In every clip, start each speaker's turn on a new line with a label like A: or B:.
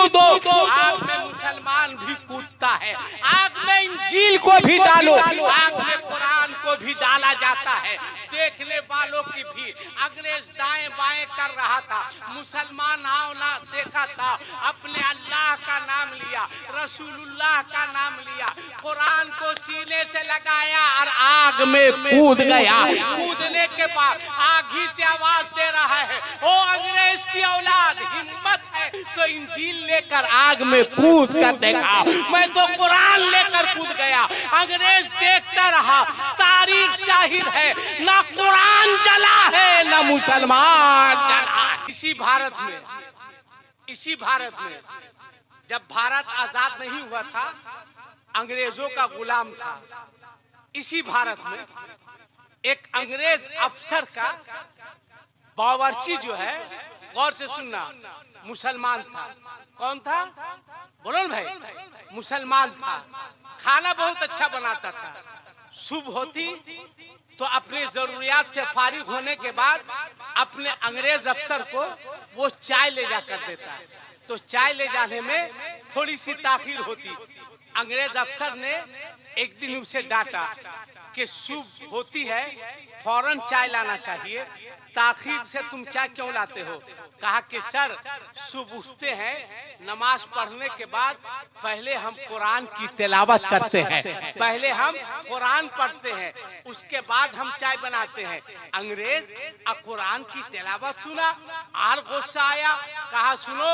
A: कूदो, आग में मुसलमान भी कूदता है। आग में इंजील को भी डालो, आग में कुरान को भी डाला जाता है। देखने वालों की भी अंग्रेज दाएं बाएं कर रहा था, मुसलमान आओ ना देखा था, अपने अल्लाह का नाम लिया, रसूलुल्लाह का नाम लिया, कुरान को सीने से लगाया और आग में कूद गया। कूदने के बाद आग ही से आवाज दे रहा है, ओ अंग्रेज की औलाद, हिम्मत है तो इंजील लेकर आग में कूद कर देखा। मैं तो कुरान लेकर कूद गया। अंग्रेज देखता रहा। तारीख शाहिद है, ना कुरान जला है ना मुसलमान जला। इसी भारत में जब भारत आजाद नहीं हुआ था, अंग्रेजों का गुलाम था। इसी भारत में एक अंग्रेज अफसर का बावर्ची जो है, गौर से सुनना, मुसलमान था। कौन था? बोलो ना भाई। मुसलमान था। खाना बहुत अच्छा बनाता था। सुबह होती तो अपने जरूरियात से फारिग होने के बाद अपने अंग्रेज अफसर को वो चाय ले जाकर देता। तो चाय ले जाने में थोड़ी सी ताखीर होती। अंग्रेज अफसर ने एक दिन उसे डांटा कि सुबह होती है, फौरन चाय लाना चाहिए, ताखीर से तुम चाय क्यों लाते हो? कहा कि सर, सुबह उठते हैं, नमाज पढ़ने के बाद पहले हम कुरान की तिलावत करते हैं, पहले हम कुरान पढ़ते हैं, उसके बाद हम चाय बनाते हैं। अंग्रेज कुरान की तिलावत सुना और गुस्सा आया। कहा सुनो,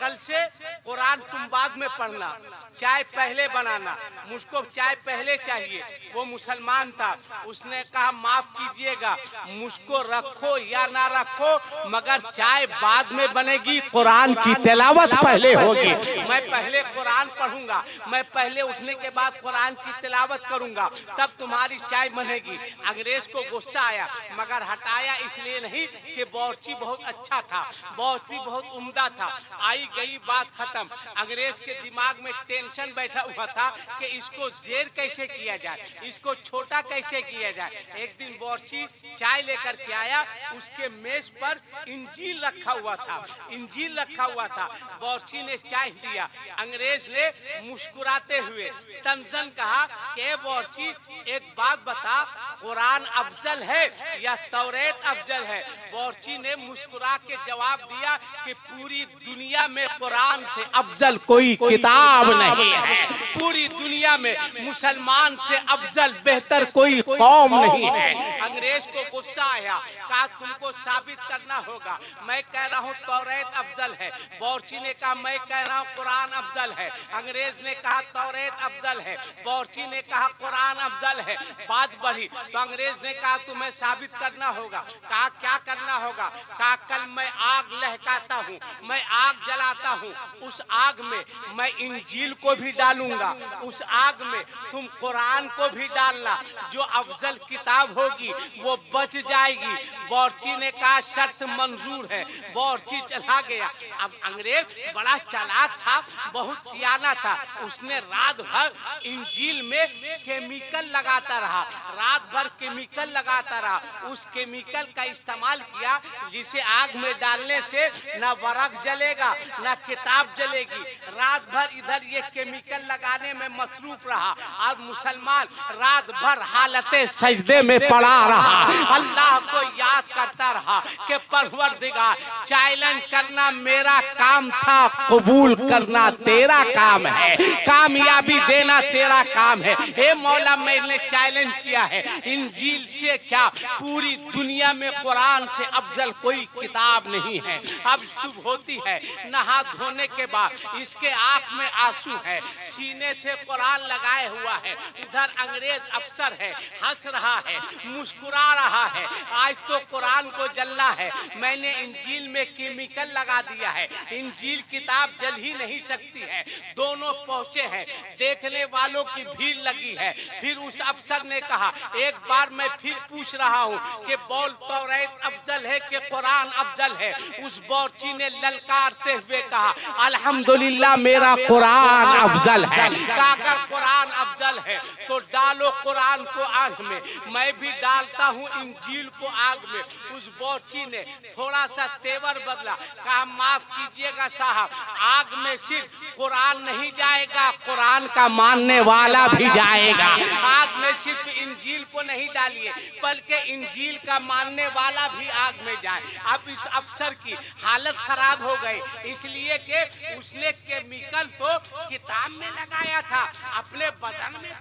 A: कल से कुरान तुम बाद में पढ़ना, चाय पहले बनाना, मुझको चाय पहले चाहिए। वो मुसलमान था। उसने कहा माफ कीजिएगा, मुझको रखो या ना रखो, मगर चाय बाद में बनेगी, कुरान की तिलावत पहले होगी। मैं पहले कुरान पढ़ूंगा, मैं पहले उठने के बाद कुरान की तिलावत करूंगा, तब तुम्हारी चाय बनेगी। अंग्रेज को गुस्सा आया, मगर हटाया इसलिए नहीं कि बावर्ची बहुत अच्छा था, बावर्ची बहुत उम्दा था। आई गई बात खत्म। अंग्रेज के दिमाग में टेंशन बैठा हुआ था कि इसको जेर कैसे किया जाए, इसको छोटा कैसे किया जाए। एक दिन बावर्ची चाय लेकर के आया, उसके मेज पर इंजील रखा हुआ था, इंजील रखा हुआ था। बावर्ची ने चाय दिया। अंग्रेज ने मुस्कुराते हुए तंजन कहा कि बावर्ची, एक बात बता, कुरान अफजल है या तौरेत अफजल है? बावर्ची ने मुस्कुरा के जवाब दिया कि पूरी दुनिया में कुरान से अफजल कोई किताब नहीं है, पूरी दुनिया में मुसलमान से अफजल बेहतर कोई कौम नहीं है। अंग्रेज को गुस्सा आया, कहा तुमको साबित करना होगा। मैं कह रहा हूँ तौरेत अफजल है। बावर्ची ने कहा मैं कह रहा हूँ कुरान अफजल है। अंग्रेज ने कहा तौरेत अफजल है, बावर्ची ने कहा कुरान अफजल है। बात बढ़ी तो अंग्रेज ने कहा तुम्हें साबित करना होगा। कहा क्या करना होगा? कहा कल मैं आग लहकाता हूँ, मैं आग जलाता हूँ, उस आग में मैं इंजील को भी डालूंगा, उस आग में तुम कुरान को भी डालना, जो अफजल किताब होगी वो बच जाएगी। बावर्ची ने कहा शर्त मंजूर है। बावर्ची चला गया। अब अंग्रेज बड़ा चालाक था, बहुत सियाना था। उसने रात भर इंजील में केमिकल लगाता रहा, रात भर केमिकल लगाता रहा। उस केमिकल का इस्तेमाल किया जिसे आग में डालने से न वरक जलेगा न किताब जलेगी। रात भर इधर ये केमिकल लगाने में मसरूफ रहा और मुसलमान रात भर हालते सजदे में पड़ा रहा, अल्लाह को याद करता रहा कि परवरदिगार, चैलेंज करना मेरा काम था, कबूल करना तेरा काम है, कामयाबी देना तेरा काम है। हे मौला, मैंने चैलेंज किया है, इंजील से क्या पूरी दुनिया में कुरान से अफजल कोई किताब नहीं है। अब सुबह होती है, नहा धोने के बाद इसके आंख में आंसू है, सीने से कुरान लगाए हुआ है। इधर अंग्रेज अफसर है, हंस रहा है, मुस्कुरा रहा है। आज तो कुरान को जलना है, मैंने इंजील में केमिकल लगा दिया है, इंजील किताब जल ही नहीं सकती है। दोनों पहुंचे हैं, देखने वालों की भीड़ लगी है। फिर उस अफसर ने कहा एक बार मैं फिर पूछ रहा हूँ कि बोल तौरेत अफजल है कि कुरान अफजल है? उस बावर्ची ने ललकारते हुए कहा अल्हम्दुलिल्लाह मेरा कुरान अफजल है। अगर कुरान अफजल है तो डालो कुरान को आग में, मैं भी डालता हूँ इंजील को आग में। उस बावर्ची ने थोड़ा सा तेवर बदला, कहा माफ कीजिएगा साहब, आग में सिर्फ कुरान नहीं जाएगा, कुरान का मानने वाला भी जाएगा। आग में सिर्फ इंजील को नहीं डालिए, बल्कि इंजील का मानने वाला भी आग में जाए। अब इस अफसर की हालत खराब हो गई, इसलिए कि उसने केमिकल तो किताब में लगाया था, अपने बदन में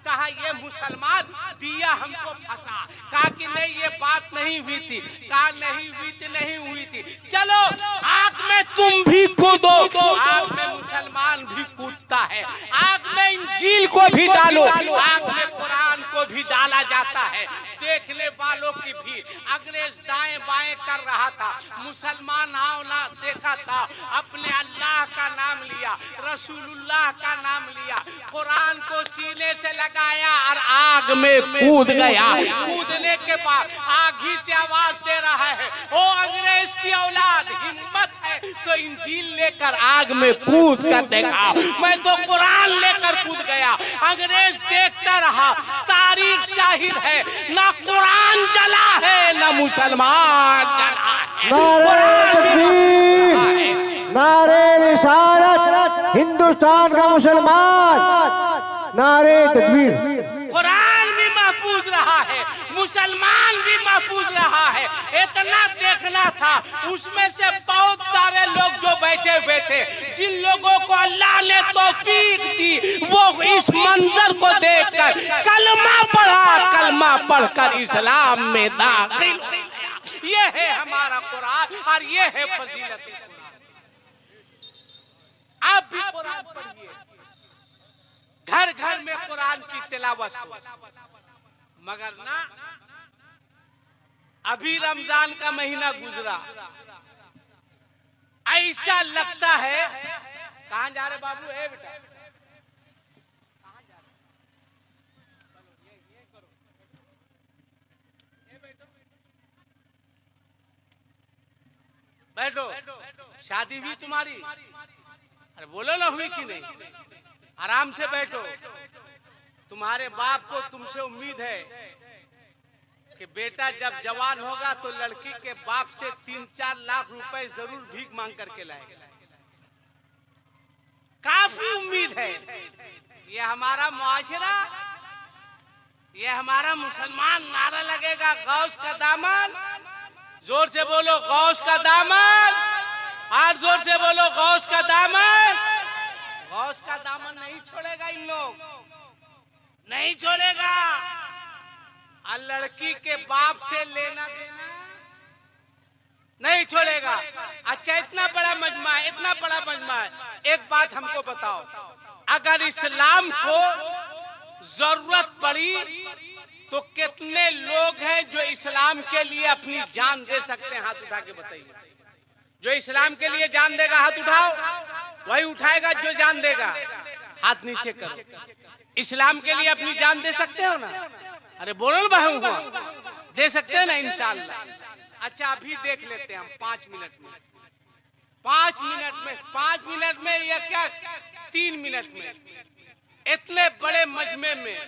A: कहा ये मुसलमान दिया हमको फंसा। कहा कि नहीं ये बात नहीं हुई थी। कहा नहीं हुई थी, नहीं हुई थी। चलो आग में तुम भी कूदो। आग में मुसलमान भी कूदता है, आग में इंजील को भी डालो, आग में कुरान को भी डाला जाता है। देखने वालों की भी अंग्रेज दाएं बाएं कर रहा था, मुसलमान आओ ना देखा था, अपने अल्लाह का नाम लिया, रसूलुल्लाह का नाम लिया, कुरान को सीने से लगाया और आग में कूद गया। कूदने के बाद आग ही से आवाज दे रहा है, ओ अंग्रेज की औलाद, हिम्मत है तो इंजील लेकर आग में कूद कर देखा। मैं तो कुरान लेकर कूद गया। अंग्रेज देखता रहा। तारीख शाहिद है, ना कुरान जला है ना मुसलमान जला है।
B: नारे तकबीर, नारे रिसालत, हिंदुस्तान का मुसलमान, नारे तकबीर।
A: कुरान भी महफूज रहा है, मुसलमान भी महफूज रहा है। इतना देखना था। उसमें से बहुत सारे लोग जो बैठे हुए थे, जिन लोगों को अल्लाह ने तौफीक दी, वो इस मंजर को देखकर कलमा पढ़ा, कलमा पढ़कर इस्लाम में दाखिल। ये है हमारा कुरान और ये है फजीलत। आप भी कुरान पढ़िए, घर घर में कुरान की तिलावत हो। मगर ना, अभी रमजान का महीना गुजरा, ऐसा लगता है। कहां जा रहे बाबू? है बेटा, कहां जा रहे? बैठो। शादी भी तुम्हारी? अरे बोलो ना, हुई कि नहीं? आराम से बैठो। तुम्हारे बाप को तुमसे उम्मीद है कि बेटा जब जवान होगा तो लड़की के बाप से 3-4 लाख रुपए जरूर भीख मांग करके लाएगा। काफी उम्मीद है। ये हमारा मुआशरा, ये हमारा मुसलमान नारा लगेगा, गौस का दामन। जोर से बोलो गौस का दामन, और जोर से बोलो गौस का दामन। गौस का दामन नहीं छोड़ेगा, इन लोग नहीं छोड़ेगा। और लड़की के बाप से लेना देना नहीं छोड़ेगा। अच्छा, इतना बड़ा मजमा है, इतना बड़ा मजमा है। एक बात हमको बताओ, अगर इस्लाम को जरूरत पड़ी तो कितने लोग हैं जो इस्लाम के लिए अपनी जान दे सकते हैं? हाथ उठा के बताइए। जो इस्लाम के लिए जान देगा हाथ उठाओ। वही उठाएगा जो जान देगा। हाथ नीचे करो। इस्लाम के लिए अपनी जान दे सकते हो ना? अरे बोलो ना बहू, हुआ दे सकते हैं ना इंशाअल्लाह। अच्छा, अभी देख लेते हैं हम 5 मिनट में, 5 मिनट में, 5 मिनट में या क्या 3 मिनट में, इतने बड़े मजमे में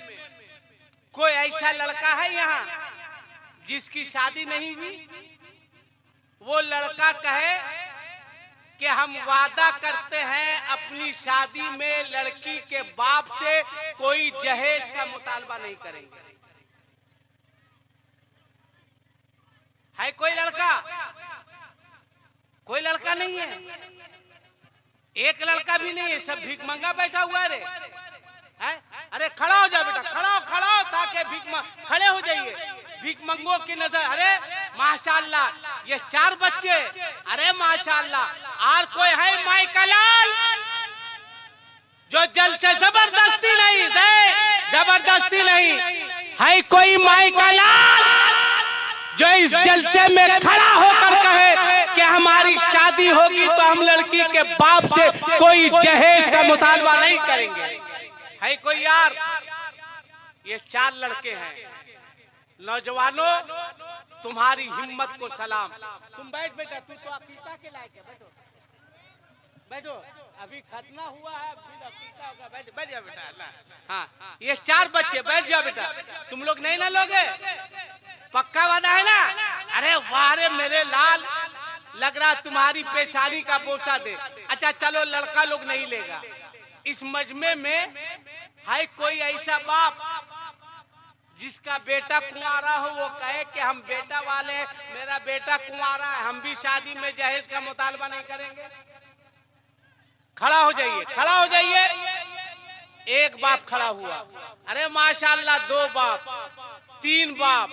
A: कोई ऐसा लड़का है यहाँ जिसकी शादी नहीं हुई? वो लड़का कहे कि हम वादा करते हैं अपनी शादी में लड़की के बाप से कोई जहेज का मुतालबा नहीं करेंगे। है कोई लड़का? कोई लड़का नहीं है, एक लड़का भी नहीं है। सब भीख मंगा बैठा हुआ रे है। अरे खड़ा हो जा बेटा, खड़ा हो ताकि खड़े हो जाइए। भीख मंगो की नजर। अरे माशाल्लाह, ये 4 बच्चे। अरे माशाल्लाह। और कोई है माई का लाल जो जल से जबरदस्ती नहीं, जबरदस्ती नहीं है? कोई माई का लाल जो इस जलसे में खड़ा होकर कहे कि हमारी शादी होगी तो हम लड़की के बाप से कोई जहेज का मुतालबा नहीं करेंगे? है कोई यार? ये 4 लड़के हैं। नौजवानों, तुम्हारी हिम्मत को सलाम। तुम बैठ बेटा, तू तो अकीका के लायक है। बैठो बैठो, अभी खतना हुआ है, फिर अकीका होगा। बैठ जा बेटा। हाँ, ये 4 बच्चे, बैठ जाओ बेटा। तुम लोग नहीं ना लोगे? पक्का वादा है ना? अरे वाह रे मेरे लाल, लग रहा तुम्हारी पेशानी का बोसा दे। अच्छा चलो, लड़का लोग नहीं लेगा। इस मजमे में है कोई ऐसा बाप जिसका बेटा कुंवारा हो, वो कहे कि हम बेटा वाले हैं, मेरा बेटा कुंवारा है, हम भी शादी में जहेज का मुतालबा नहीं करेंगे? खड़ा हो जाइए, खड़ा हो जाइए। एक बाप खड़ा हुआ, अरे माशाल्लाह, 2 बाप, 3 बाप,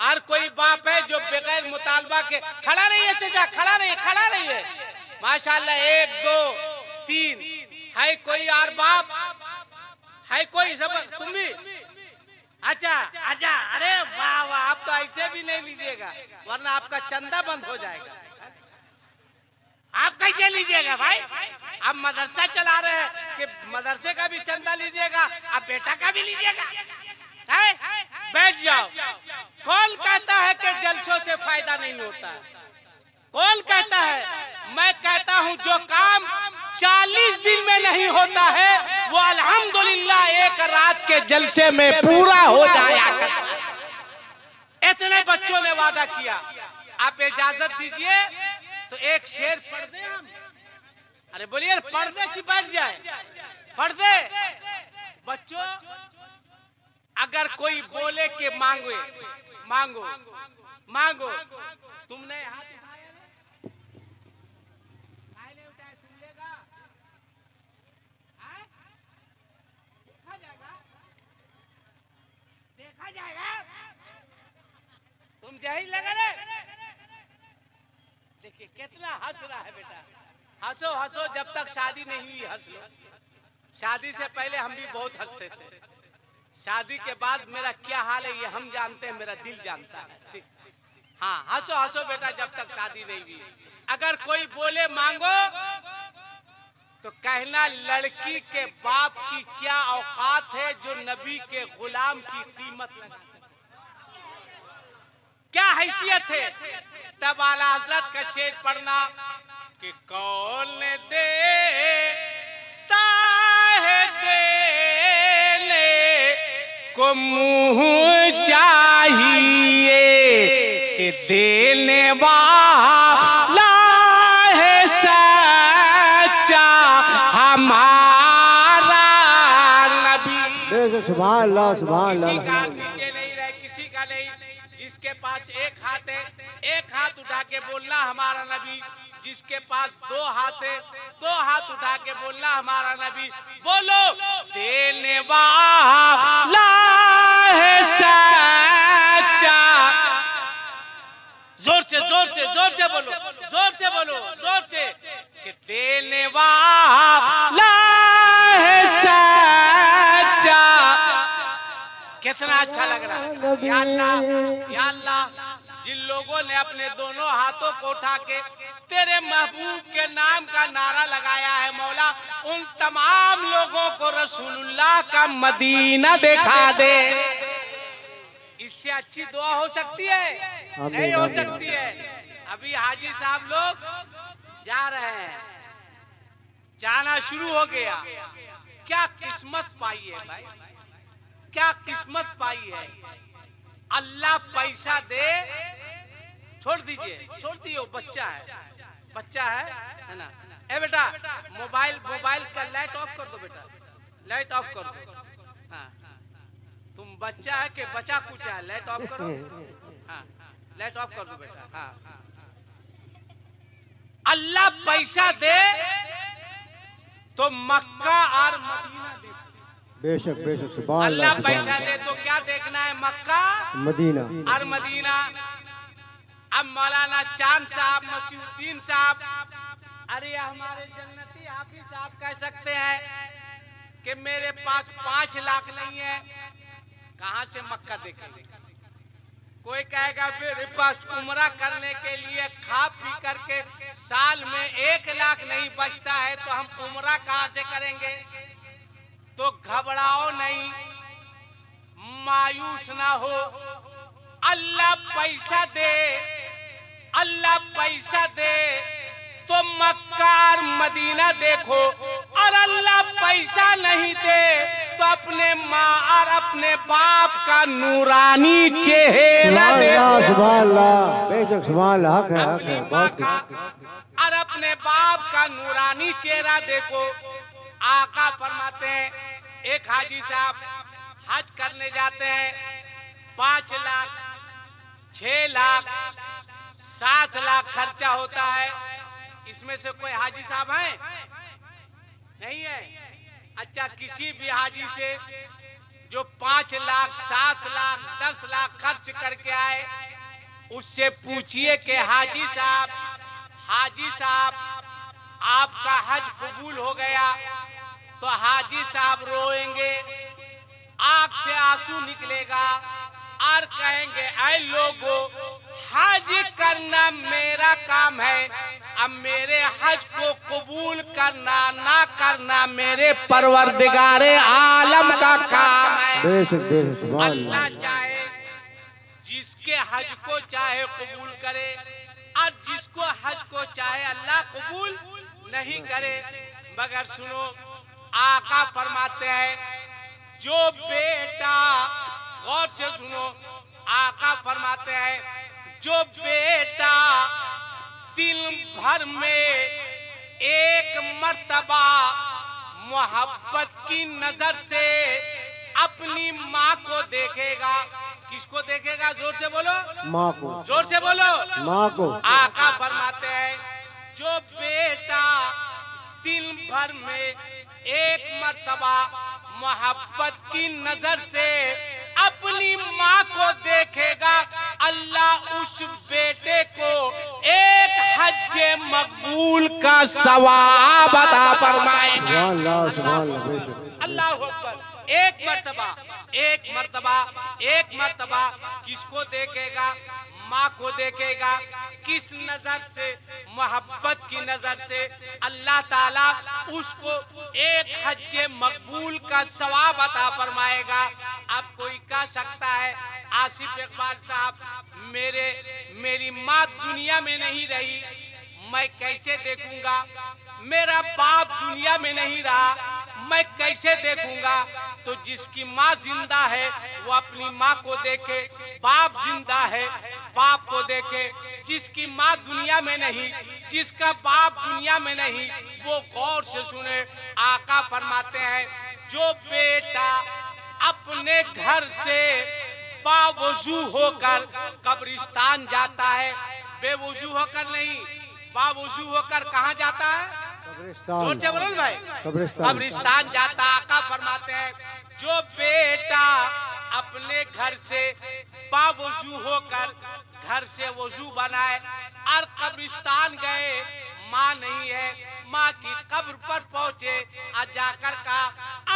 A: और कोई बाप है जो बगैर मुतालबा के खड़ा रहिए चाचा, खड़ा रहिए, खड़ा रहिए, माशाल्लाह। 1 2 3 है कोई और बाप? है कोई? सब तुम भी? अच्छा अच्छा, अरे वाह वाह, आप तो ऐसे भी नहीं लीजिएगा वरना आपका चंदा बंद हो जाएगा। आप कैसे लीजिएगा भाई? आप मदरसा चला रहे हैं कि मदरसे का भी चंदा लीजिएगा, आप बेटा का भी लीजिएगा? बैठ जाओ। कौन कहता है कि जलसों से फायदा नहीं होता है? कौन कहता है? मैं कहता हूं जो काम 40 दिन में नहीं होता है वो अल्हम्दुलिल्लाह एक रात के जलसे में पूरा हो जाया करता है। इतने बच्चों ने वादा किया। आप इजाजत दीजिए तो एक शेर पढ़ दे हम। अरे बोलिए, पढ़ दे कि बैठ जाए? पढ़ दे। बच्चों, अगर कोई बोले कि मांगो मांगो मांगो, तुमने हाथ देखा जाएगा, तुम जही लगा रे। देखिए कितना हंस रहा है बेटा। हंसो हंसो, जब तक शादी नहीं हुई हंस लो। शादी से पहले हम भी बहुत हंसते थे, शादी के बाद मेरा क्या हाल है ये हम जानते हैं, मेरा दिल जानता है। ठीक, हाँ, हंसो हंसो बेटा, जब तक शादी नहीं हुई। अगर कोई बोले मांगो तो कहना लड़की के बाप की क्या औकात है जो नबी के गुलाम की कीमत लगाता है, क्या हैसियत है। तब आला हजरत का शेर पढ़ना कि कौन देता है देने को मुंह चाहिए कि देने वाला है सच्चा हमारा नबी।
B: सुभान अल्लाह, सुभान अल्लाह।
A: किसी का नीचे नहीं रहे, किसी का नहीं। जिसके पास एक हाथ है, एक हाथ उठा के बोलना हमारा नबी। जिसके पास 2 हाथ है, 2 हाथ उठा के बोलना हमारा नबी। बोलो, देने वाला है सच्चा। जोर से जोर से जोर से बोलो, जोर से बोलो, जोर से, कि देने वाला है सच्चा। कितना अच्छा लग रहा है। या अल्लाह, या अल्लाह, जिन लोगों ने अपने दोनों हाथों को उठा के तेरे महबूब के नाम का नारा लगाया है मौला, उन तमाम लोगों को रसूलुल्लाह का मदीना दिखा दे। इससे अच्छी दुआ हो सकती है? नहीं हो सकती है। अभी हाजी साहब लोग जा रहे हैं, जाना शुरू हो गया। क्या किस्मत पाई है भाई, क्या किस्मत पाई है। अल्लाह पैसा दे, छोड़ दीजिए, छोड़ दियो, बच्चा है, बच्चा है ना। ए बेटा, मोबाइल का लाइट ऑफ कर दो बेटा, लाइट ऑफ कर दो। हाँ, तुम बच्चा है कि बचा कुचा है, लाइट ऑफ करो। हाँ, लाइट ऑफ कर दो बेटा। हाँ, अल्लाह पैसा दे तो मक्का और मदीना दे।
B: बेशक बेशक, सुभान अल्लाह।
A: अल्लाह पैसा दे तो क्या देखना है? मक्का
B: मदीना
A: और मदीना। अब मौलाना चांद साहब, मसीहुद्दीन साहब, अरे हमारे जन्नती हाफिज साहब कह सकते हैं कि मेरे पास 5 लाख नहीं है, कहां से मक्का देखेंगे? कोई कहेगा मेरे पास उम्रा करने के लिए खा पी करके साल में 1 लाख नहीं बचता है, तो हम उम्रा कहां से करेंगे? तो घबराओ नहीं, मायूस ना हो। अल्लाह पैसा दे, अल्लाह पैसा दे तो मक्का और मदीना देखो, और अल्लाह पैसा नहीं दे तो अपने माँ और अपने बाप का नूरानी चेहरा देखो।
B: सुभान अल्लाह, बेशक सुभान अल्लाह, हक है, हक
A: अपनी
B: है,
A: माँ
B: बहुत
A: का और अपने बाप का नूरानी चेहरा देखो। आका फरमाते हैं एक हाजी साहब हज करने जाते हैं, 5 लाख 6 लाख 7 लाख खर्चा होता है। इसमें से कोई हाजी साहब हैं? नहीं है। अच्छा, किसी भी हाजी से जो 5 लाख 7 लाख 10 लाख खर्च करके आए, उससे पूछिए कि हाजी साहब आपका हज कबूल हो गया? तो हाजी साहब रोएंगे, आंख से आंसू निकलेगा और कहेंगे ऐ लोगों, हज करना मेरा काम है, अब मेरे हज को कबूल करना ना करना मेरे परवरदिगारे आलम का काम है।
B: बेशक बेशक सुभान
A: अल्लाह
B: अल्लाह।
A: चाहे जिसके हज को चाहे कबूल करे और जिसको हज को चाहे अल्लाह कबूल नहीं करे। मगर सुनो, आका फरमाते हैं जो बेटा, गौर से सुनो, आका फरमाते हैं जो बेटा दिन भर में एक मर्तबा मोहब्बत की नजर से अपनी माँ को देखेगा। किसको देखेगा? जोर से बोलो,
B: माँ को,
A: जोर से बोलो,
B: माँ को।
A: आका फरमाते हैं जो बेटा दिन भर में एक मर्तबा मोहब्बत की नजर से अपनी माँ को देखेगा, अल्लाह उस बेटे को एक हज मकबूल का सवाब अता फरमाएगा।
B: सुभान अल्लाह, सुभान अल्लाह, बेशक।
A: अल्लाह अकबर। एक मर्तबा किसको देखेगा? माँ को देखेगा। किस नजर से? मोहब्बत की नजर से अल्लाह ताला उसको एक हज मकबूल का सवाब अता फरमाएगा। अब कोई कह सकता है आसिफ इकबाल साहब मेरी माँ दुनिया में नहीं रही, मैं कैसे देखूंगा? मेरा बाप दुनिया में नहीं रहा, मैं कैसे देखूंगा? तो जिसकी माँ जिंदा है वो अपनी माँ को देखे, बाप जिंदा है बाप को देखे। जिसकी माँ दुनिया में नहीं, जिसका बाप दुनिया में नहीं, वो गौर से सुने। आका फरमाते हैं जो बेटा अपने घर से बावजू होकर कब्रिस्तान जाता है, बेवजू होकर नहीं, बावजू होकर कहाँ जाता है? जोर से बोलो भाई, कब्रिस्तान जाता। आका फरमाते हैं जो बेटा अपने घर से बावजू होकर घर से वजू बनाए और कब्रिस्तान गए, माँ नहीं है, माँ की कब्र पर पहुंचे और जाकर कहा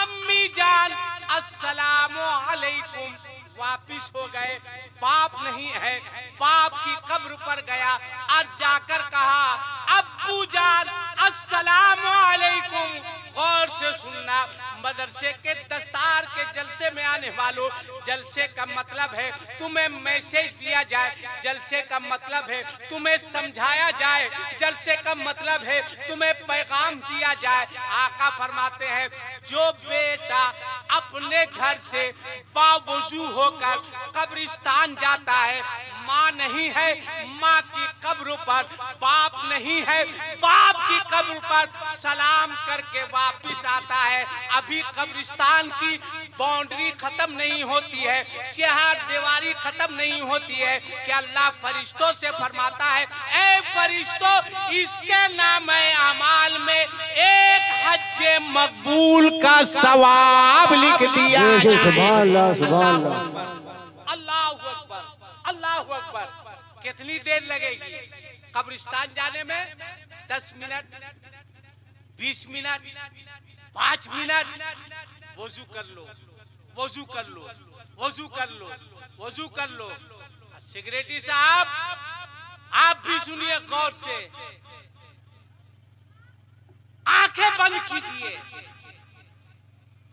A: अम्मी जान अस्सलामु अलैकुम, वापिस हो गए। बाप नहीं है, बाप की कब्र पर गया और जाकर कहा अब्बू जान अस्सलामु अलैकुम। गौर से सुनना, मदरसे के दस्तार के जलसे में आने वालों, जलसे का मतलब है तुम्हें मैसेज दिया जाए, जलसे का मतलब है तुम्हें समझाया जाए, जलसे का मतलब है तुम्हें पैगाम दिया जाए। आका फरमाते हैं जो बेटा अपने घर से बावजू होकर कब्रिस्तान जाता है, माँ नहीं है, माँ की कब्र पर बाप नहीं है, बाप की कब्र पर सलाम करके वापिस आता है। अभी कब्रिस्तान की बाउंड्री खत्म नहीं होती है, चहार दीवारी खत्म नहीं होती है कि अल्लाह फरिश्तों से फरमाता है ऐ फरिश्तों, इसके नाम अमाल में एक हज मकबूल का सवाब लिख दिया जाए।
B: सुभान अल्लाह, सुभान अल्लाह।
A: अल्लाह अकबर, अल्लाह अकबर। कितनी देर लगेगी कब्रिस्तान जाने में? 10 मिनट, 20 मिनट, 5 मिनट। वजू कर लो, वजू कर लो, वजू कर लो, वजू कर लो। सिगरेटी साहब आप भी सुनिए गौर से, आंखें बंद कीजिए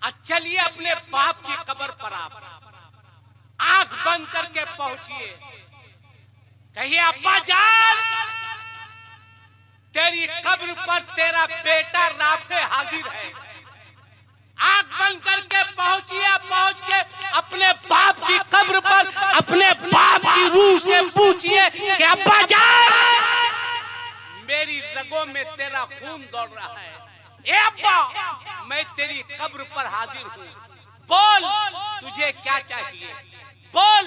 A: और चलिए अपने बाप की कब्र पर। आप आंख बंद करके पहुंचिए, कहिए अब्बा जान तेरी कब्र पर तेरा बेटा राफे हाजिर है, आंख बंद करके पहुंचिए, पहुंच के अपने बाप की कब्र पर अपने बाप की रूह से पूछिए कि अब्बा जान, मेरी रगों में तेरा खून दौड़ रहा है, ए अब्बा मैं तेरी कब्र पर हाजिर हूँ, बोल तुझे क्या चाहिए, बोल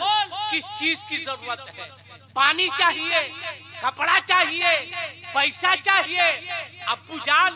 A: किस चीज की जरूरत है, पानी चाहिए, कपड़ा चाहिए, पैसा चाहिए। अब्बू जान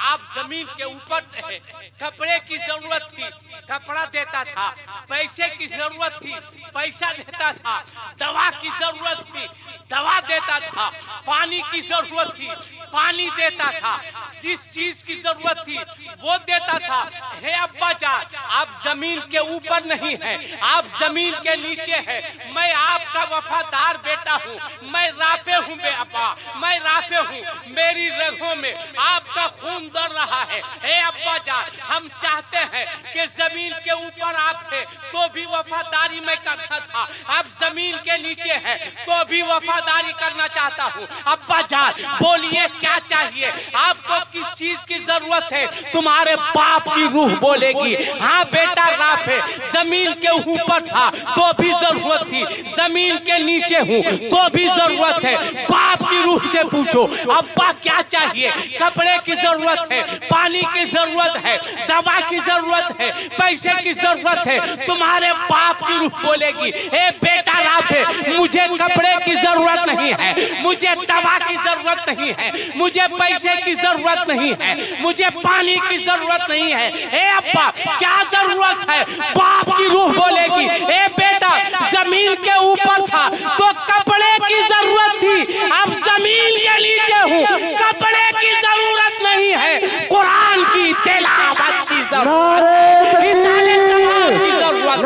A: आप जमीन के ऊपर थे, कपड़े की जरूरत थी, कपड़ा देता था, पैसे की जरूरत थी, पैसा देता था, दवा की जरूरत थी, दवा देता था, पानी की जरूरत थी, पानी देता था, जिस चीज की जरूरत थी वो देता था। हे अब्बा जान आप जमीन के ऊपर नहीं है, आप जमीन के नीचे है, मैं आपका वफादार बेटा हूँ, मैं राफे हूँ बे अब्बा, मैं राफे हूँ, मेरी रगों में आपका खून दौड़ रहा है। हे अब्बा जान हम चाहते हैं कि जमीन के ऊपर आप थे तो भी वफादारी मैं करता था, आप जमीन के नीचे है तो भी वफादारी करना चाहता हूँ। अब्बा जान बोलिए क्या चाहिए, आपको किस चीज की जरूरत है? तुम्हारे बाप की रूह बोलेगी हाँ बेटा राफे, जमीन के ऊपर था तो भी जरूरत थी, जमीन के नीचे हूँ तो भी जरूरत है। बाप की रूह से पूछो अब्बा क्या चाहिए, कपड़े की जरूरत है, पानी की जरूरत है, दवा की जरूरत है, पैसे की जरूरत है। तुम्हारे बाप की रूह बोलेगी ए बेटा राफे मुझे कपड़े की जरूरत नहीं है, मुझे दवा की जरूरत नहीं है, मुझे पैसे की जरूरत नहीं है, मुझे पानी की जरूरत नहीं है। ए अब्बा क्या जरूरत है? बाप की रूह बोलेगी ए बेटा जमीन के ऊपर था तो कपड़े की जरूरत थी, अब जमीन के नीचे हूँ, कपड़े की जरूरत नहीं है, कुरान की तिलावत की जरूरत है, रिसाले सवाब की जरूरत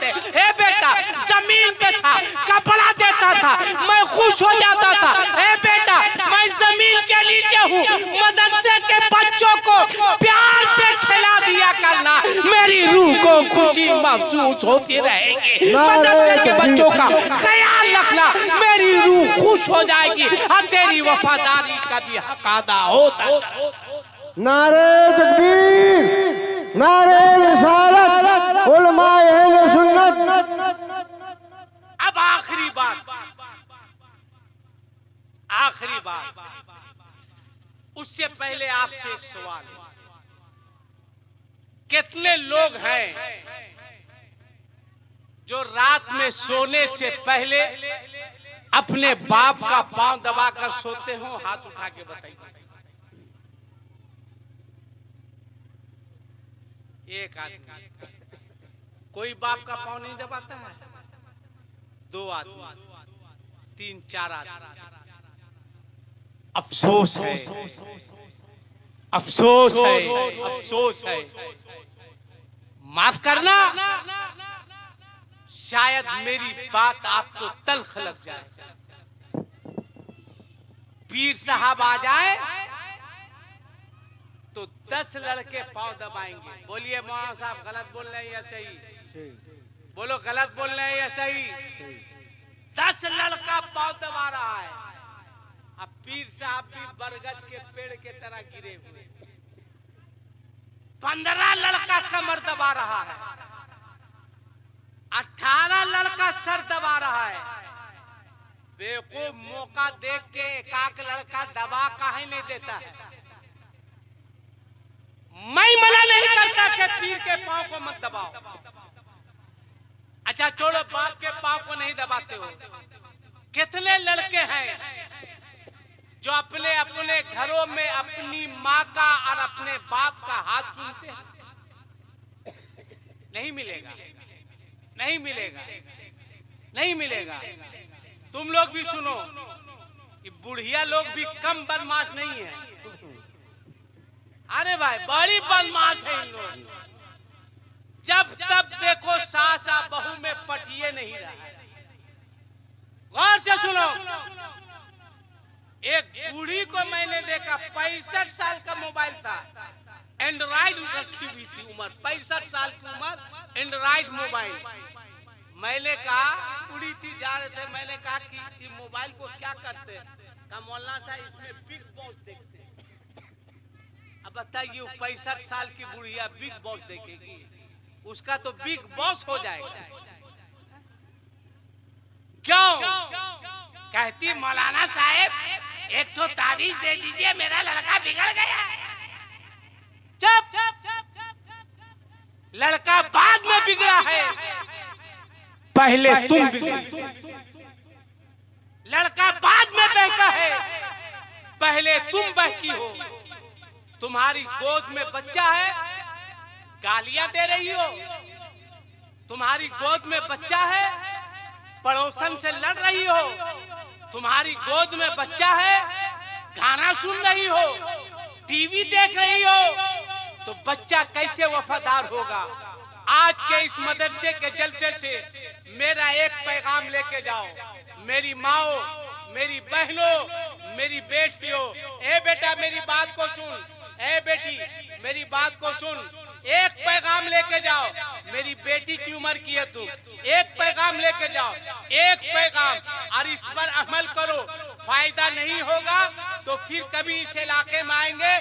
A: है। हे बेटा जमीन पे था, कपड़ा देता था, मैं खुश हो जाता था। हे बेटा मैं जमीन के नीचे हूँ, मदरसे के बच्चों को प्यार से खिला दिया करना, मेरी रूह को खुशी महसूस होती रहेगी। मदरसे के बच्चों का ख्याल रखना, मेरी रूह खुश हो जाएगी और तेरी वफादारी का भी हक अदा होता।
B: नारे तकबीर, नारे रिसालत, उलमाए अहले सुन्नत।
A: अब आखिरी बात, आखिरी बात, उससे पहले आपसे एक सवाल, कितने लोग हैं जो रात में सोने से पहले अपने बाप का पांव दबाकर सोते हो? हाथ उठा के बताइए। एक आदमी, कोई बाप का पांव नहीं दबाता है? दो आदमी, तीन चार आदमी। अफसोस है, अफसोस है, अफसोस है। माफ करना, शायद मेरी बात आपको तल्ख लग जाए। पीर साहब आ जाए तो 10 लड़के पांव दबाएंगे। बोलिए मौलाना साहब गलत बोल रहे हैं या सही? बोलो गलत बोल रहे हैं या सही? 10 लड़का पांव दबा रहा है। अब पीर साहब भी बरगद के पेड़ के तरह गिरे हुए। 15 लड़का कमर दबा रहा है, 18 लड़का सर दबा रहा है। बेवकूफ मौका देख के एक लड़का दबा काहे नहीं देता है? मैं मना नहीं करता कि पीर के पांव को मत दबाओ। अच्छा छोड़ो, बाप के पांव को नहीं दबाते हो। कितने लड़के हैं जो अपने अपने घरों में अपनी माँ का और अपने बाप का हाथ चूमते हैं? नहीं मिलेगा, नहीं मिलेगा, नहीं मिलेगा। तुम लोग भी सुनो कि बुढ़िया लोग भी कम बदमाश नहीं है। अरे भाई बड़ी बदमाश है इन लोग। जब तब देखो सासा बहू में पटिए नहीं रहा। गौर से सुनो, एक बूढ़ी को मैंने देखा, 65 साल का मोबाइल था, एंड्रॉइड रखी हुई थी, उम्र 65 साल की उम्र, एंड्रॉइड मोबाइल। मैंने कहा, बूढ़ी थी, जा रहे थे, मैंने कहा कि मोबाइल को क्या करते हैं? कहा मौलाना साहब इसमें बिग बॉस देखते हैं। अब बताइए 65 साल की बुढ़िया बिग बॉस देखेगी, उसका तो बिग बॉस हो जाएगा। क्यों? कहती मौलाना साहब एक तो ताबीज दे दीजिए, मेरा लड़का बिगड़ गया है। चुप, लड़का बाद में बिगड़ा है, पहले तुम बिगड़ी। लड़का बाद में बहका है, पहले तुम बहकी हो। तुम्हारी गोद में बच्चा है, गालियां दे रही हो। तुम्हारी गोद में बच्चा है, पड़ोसन से लड़ रही हो। तुम्हारी गोद में बच्चा है, गाना सुन रही हो, टीवी देख रही हो, तो बच्चा कैसे वफादार होगा? आज के इस मदरसे के जलसे से मेरा एक पैगाम लेके जाओ, मेरी माओ, मेरी बहनों, मेरी बेटियों। ए बेटा मेरी बात को सुन, ए बेटी मेरी बात को सुन, एक पैगाम लेके जाओ। मेरी बेटी की उम्र की है तुम, एक पैगाम लेके जाओ, एक पैगाम, और इस पर अमल करो। फायदा नहीं होगा तो फिर कभी इस इलाके में आएंगे,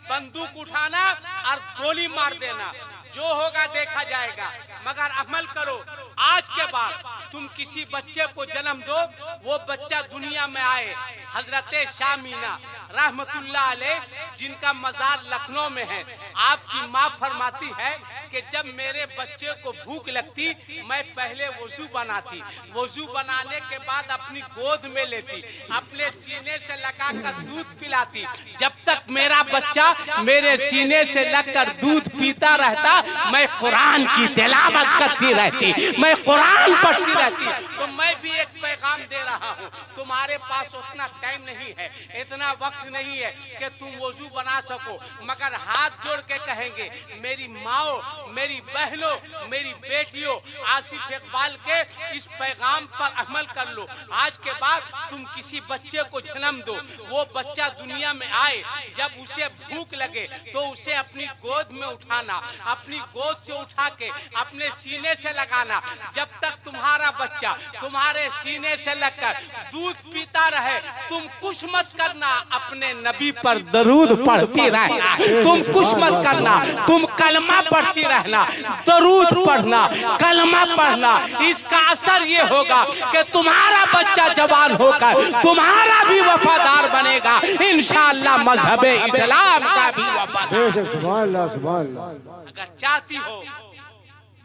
A: बंदूक उठाना और गोली मार देना, जो होगा देखा जाएगा, मगर अमल करो। आज के बाद तुम किसी बच्चे को जन्म दो, वो बच्चा दुनिया में आए। हजरत शामीना रहमतुल्लाह अलैह, जिनका मजार लखनऊ में है, आपकी माँ फरमाती है कि जब मेरे बच्चे को भूख लगती, मैं पहले वजू बनाती, वजू बनाने के बाद अपनी गोद में लेती, अपने सीने से लगाकर दूध पिलाती। जब तक मेरा बच्चा मेरे सीने से लगकर दूध पीता रहता, मैं कुरान की तिलावत करती रहती, मैं कुरान पढ़ती रहती। तो मैं भी एक पैगाम दे रहा हूँ, तुम्हारे पास उतना टाइम नहीं है, इतना वक्त नहीं है कि तुम वजू बना सको, मगर हाथ जोड़ के कहेंगे मेरी माओ, मेरी बहनों, मेरी बेटियों, आसिफ इकबाल के इस पैगाम पर अमल कर लो। आज के बाद तुम किसी बच्चे को जन्म दो, वो बच्चा दुनिया में आए, जब उसे भूख लगे तो उसे अपनी गोद में उठाना, अपनी गोद से उठा के अपने सीने से लगाना। जब तक तुम्हारा बच्चा तुम्हारे सीने से लगकर दूध पीता रहे, तुम कुछ मत करना, अपने नबी पर दरूद पढ़ती रहना। तुम कुछ मत करना, तुम कलमा पढ़ती रहना, दरूद पढ़ना, कलमा पढ़ना। इसका असर ये होगा कि तुम्हारा बच्चा जवान होकर तुम्हारा भी वफादार बनेगा, इंशाअल्लाह मजहबे इस्लाम का भी वफादार।
B: सुभान अल्लाह, सुभान अल्लाह।
A: अगर चाहती हो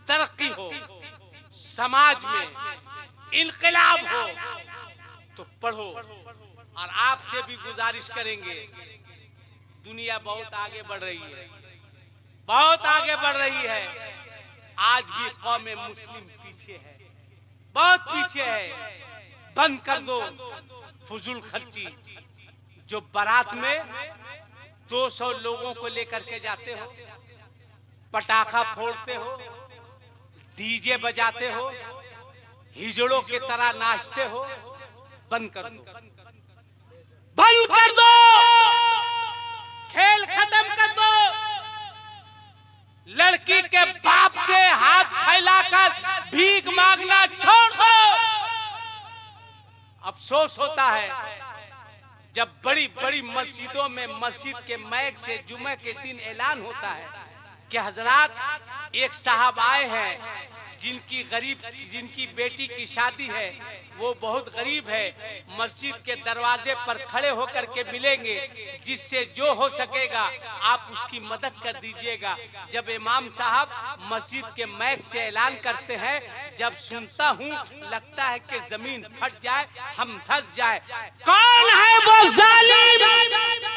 A: तरक्की हो, समाज में इनकलाब हो, तो पढ़ो। और आपसे भी गुजारिश करेंगे, दुनिया बहुत आगे बढ़ रही है, बहुत आगे बढ़ रही है। आज भी कौम मुस्लिम पीछे है, बहुत पीछे है। बंद कर दो फजूल खर्ची। जो बारात में 200 लोगों को लेकर के जाते हो, पटाखा फोड़ते हो, डीजे बजाते हो, हिजड़ों की तरह नाचते हो, बंद कर दो, बंद कर दो, खेल खत्म कर दो। लड़की के बाप से हाथ फैलाकर भीख मांगना छोड़ दो। अफसोस होता है जब बड़ी बड़ी मस्जिदों में मस्जिद के मैक से जुमे के दिन ऐलान होता है कि हजरात एक साहब आए हैं, जिनकी बेटी की शादी है, वो बहुत गरीब है, मस्जिद के दरवाजे पर खड़े होकर के मिलेंगे, जिससे जो हो सकेगा आप उसकी मदद कर दीजिएगा। जब इमाम साहब मस्जिद के मैक से ऐलान करते हैं, जब सुनता हूँ लगता है कि जमीन फट जाए, हम धंस जाए। कौन है वो जालिम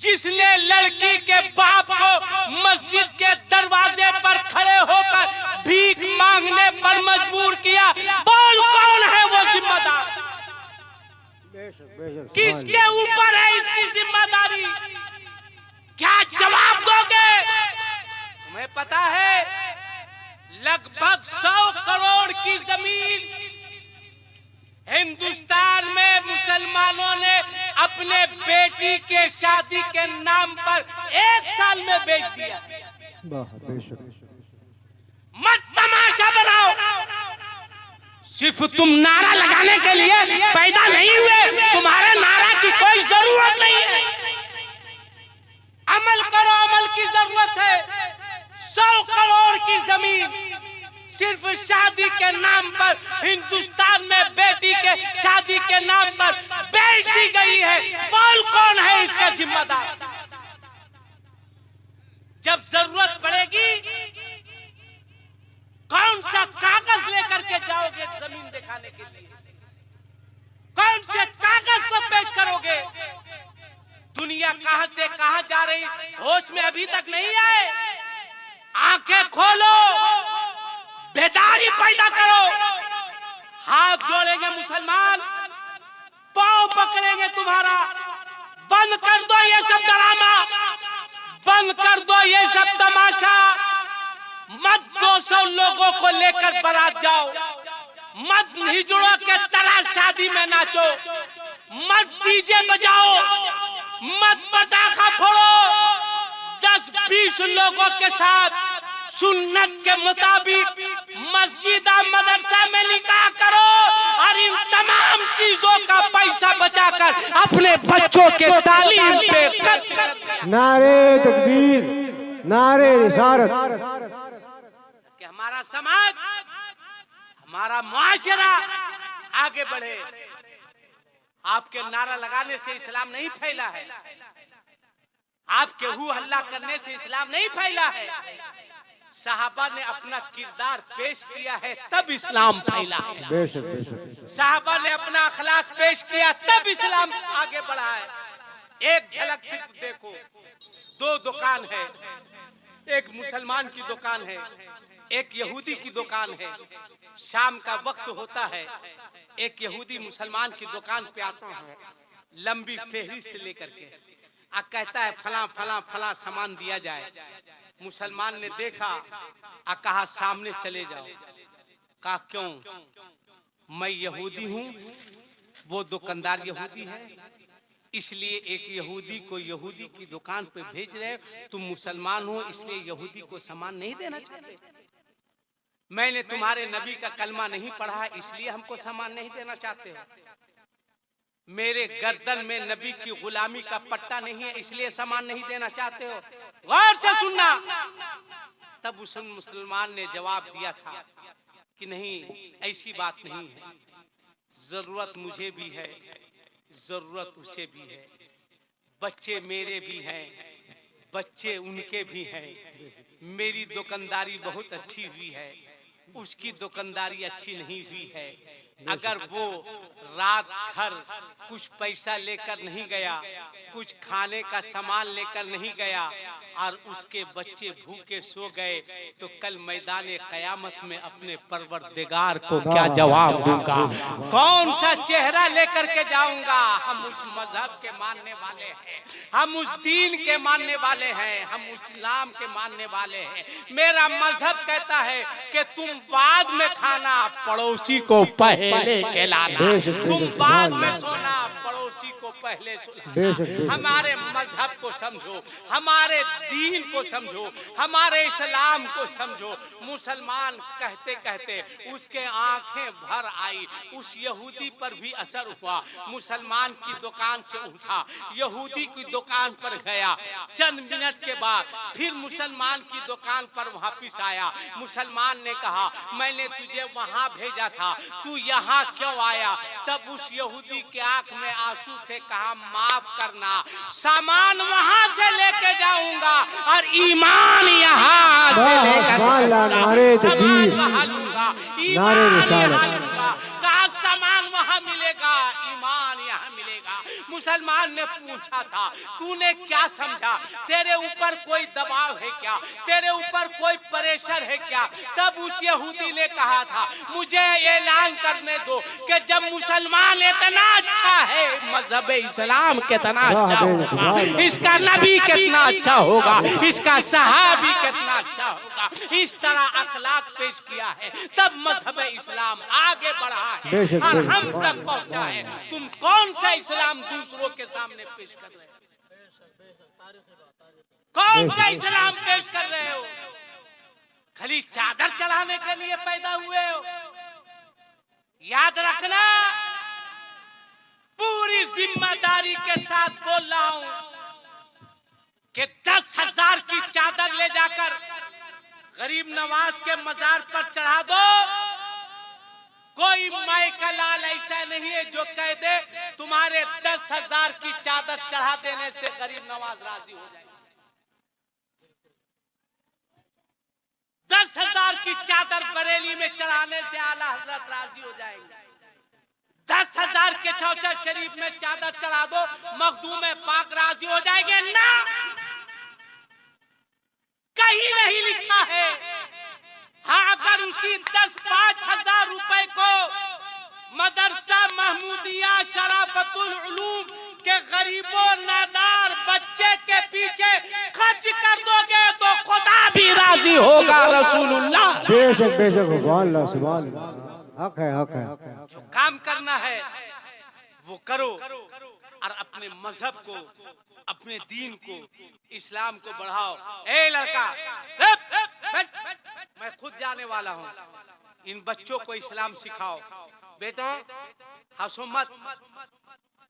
A: जिसने लड़की के बाप को मस्जिद के दरवाजे पर खड़े होकर भीख मांगने पर मजबूर किया? बोल कौन है वो जिम्मेदार? किसके ऊपर है इसकी जिम्मेदारी? क्या जवाब दोगे? तुम्हें पता है लगभग 100 करोड़ की जमीन हिंदुस्तान में मुसलमानों ने अपने बेटी के शादी के नाम पर 1 साल में बेच दिया। मत तमाशा बनाओ। सिर्फ तुम नारा लगाने के लिए पैदा नहीं हुए, तुम्हारे नारा की कोई जरूरत नहीं है। शादी के नाम पर, हिंदुस्तान में बेटी के शादी के नाम पर बेच दी गई है। बोल कौन है इसका जिम्मेदार? जब जरूरत पड़ेगी कौन सा कागज लेकर के जाओगे जमीन दिखाने के लिए? कौन से कागज को पेश करोगे? दुनिया कहां से कहां जा रही, होश में अभी तक नहीं आए। आंखें खोलो, बेदारी पैदा करो। हाथ जोड़ेंगे मुसलमान, पांव पकड़ेंगे तुम्हारा। बंद कर दो ये सब ड्रामा, बंद कर दो ये सब तमाशा। मत 200 लोगों को लेकर बारात जाओ, मत हिजड़ों के तरह शादी में नाचो, मत डीजे बजाओ, मत पटाखा फोड़ो। 10-20 लोगों के साथ सुन्नत के मुताबिक मस्जिद मदरसा में निकाह करो और इन तमाम चीजों का पैसा बचाकर अपने बच्चों के तालीम पे खर्च कर।
B: नारे तकबीर, नारे रिसालत।
A: कि हमारा समाज, हमारा मुआशरा आगे बढ़े। आपके नारा लगाने से इस्लाम नहीं फैला है, आपके हू हल्ला करने से इस्लाम नहीं फैला है। सहाबा ने अपना किरदार पेश किया है तब इस्लाम फैला है।
B: बेशक बेशक।
A: सहाबा ने अपना अखलाक पेश किया तब इस्लाम आगे बढ़ा है। एक झलक सिर्फ देखो, 2 दुकान है, एक मुसलमान की दुकान है, एक यहूदी की दुकान है। शाम का वक्त होता है, एक यहूदी मुसलमान की दुकान पे आता है, लंबी फेहरिस्त लेकर के आ कहता है फला फला फला सामान दिया जाए। मुसलमान ने देखा आ कहा सामने चले जाओ। कहा क्यों? मैं यहूदी हूँ, वो दुकानदार यहूदी है, इसलिए एक यहूदी को यहूदी की दुकान पे भेज रहे हो। तुम मुसलमान हो इसलिए यहूदी को सामान नहीं देना चाहते। मैंने तुम्हारे नबी का कलमा नहीं पढ़ा इसलिए हमको सामान नहीं देना चाहते हो। मेरे गर्दन में नबी की गुलामी का पट्टा नहीं है इसलिए सामान नहीं देना चाहते हो। गौर से सुनना। तब उस मुसलमान ने जवाब दिया था कि नहीं, ऐसी बात नहीं है, जरूरत मुझे भी है, जरूरत उसे भी है, बच्चे मेरे भी हैं, बच्चे उनके भी हैं। मेरी दुकानदारी बहुत अच्छी हुई है, उसकी दुकानदारी अच्छी नहीं हुई है। अगर वो रात भर कुछ पैसा लेकर नहीं गया, कुछ खाने का सामान लेकर नहीं गया और उसके बच्चे भूखे सो गए, तो कल मैदान क़यामत में अपने परवरदिगार को क्या जवाब दूंगा? कौन सा चेहरा लेकर के जाऊंगा? हम उस मजहब के मानने वाले हैं, हम उस दीन के मानने वाले हैं, हम इस्लाम के मानने वाले हैं। मेरा मजहब कहता है कि तुम बाद में खाना, पड़ोसी को पहले खिलाना, तुम बाद में सोना, पड़ोसी को पहले सुलाना। हमारे मजहब को समझो, हमारे दीन को समझो, हमारे इस्लाम को समझो। मुसलमान कहते कहते उसके आंखें भर आई। उस यहूदी पर भी असर हुआ। मुसलमान की दुकान से उठा, यहूदी की दुकान पर गया। चंद मिनट के बाद फिर मुसलमान की दुकान पर वापिस आया। मुसलमान ने कहा मैंने तुझे वहां भेजा था, तू यहाँ क्यों आया? तब उस यहूदी के आंख में आंसू थे। कहा माफ करना, सामान वहां से लेके जाऊंगा और ईमान यहाँ से लेकर सामान वहां लूंगा, ईमान यहाँ लूंगा। कहा सामान वहां मिलेगा, ईमान यहाँ मिलेगा। मुसलमान ने पूछा था तूने क्या समझा? तेरे ऊपर कोई दबाव है क्या? तेरे ऊपर कोई प्रेशर है क्या? तब उस यहूदी ने कहा था मुझे ऐलान करने दो कि जब मुसलमान इतना अच्छा है, मजहब इस्लाम कितना अच्छा होगा, इसका नबी कितना अच्छा होगा, इसका सहाबी कितना अच्छा होगा। इस तरह अखलाक पेश किया है, तब मजहब इस्लाम आगे बढ़ा है और हम तक पहुंचा है। तुम कौन सा इस्लाम दूसरों के सामने पेश कर रहे हो? कौन सा इस्लाम पेश कर रहे हो? खाली चादर चढ़ाने के लिए पैदा हुए हो? याद रखना, पूरी जिम्मेदारी के साथ बोल रहा हूं कि 10,000 की चादर ले जाकर गरीब नवाज के मजार पर चढ़ा दो। कोई माई का लाल ऐसा नहीं है जो कह दे तुम्हारे 10,000 की चादर चढ़ा देने से गरीब नवाज राजी हो जाए। 10,000 की चादर बरेली में चढ़ाने से आला हजरत राजी हो जाएंगे। 10,000 के चौचर शरीफ में चादर चढ़ा दो, मखदूम पाक राजी हो जाएंगे ना। कहीं नहीं लिखा है। हाँ, अगर उसी 10-5 हजार रुपए को मदरसा महमूदिया शराफतुल उलूम के गरीबों नादार बच्चे के पीछे खर्च कर दोगे तो खुदा भी राजी होगा। रसूलुल्लाह
B: बेशक बेशक सुभान अल्लाह सुभान अल्लाह, हक है हक है।
A: जो काम करना है वो करो और अपने मजहब को, अपने दीन को, इस्लाम को बढ़ाओ। ए लड़का, मैं खुद जाने वाला हूँ, इन बच्चों को इस्लाम सिखाओ। बेटा हंसो मत,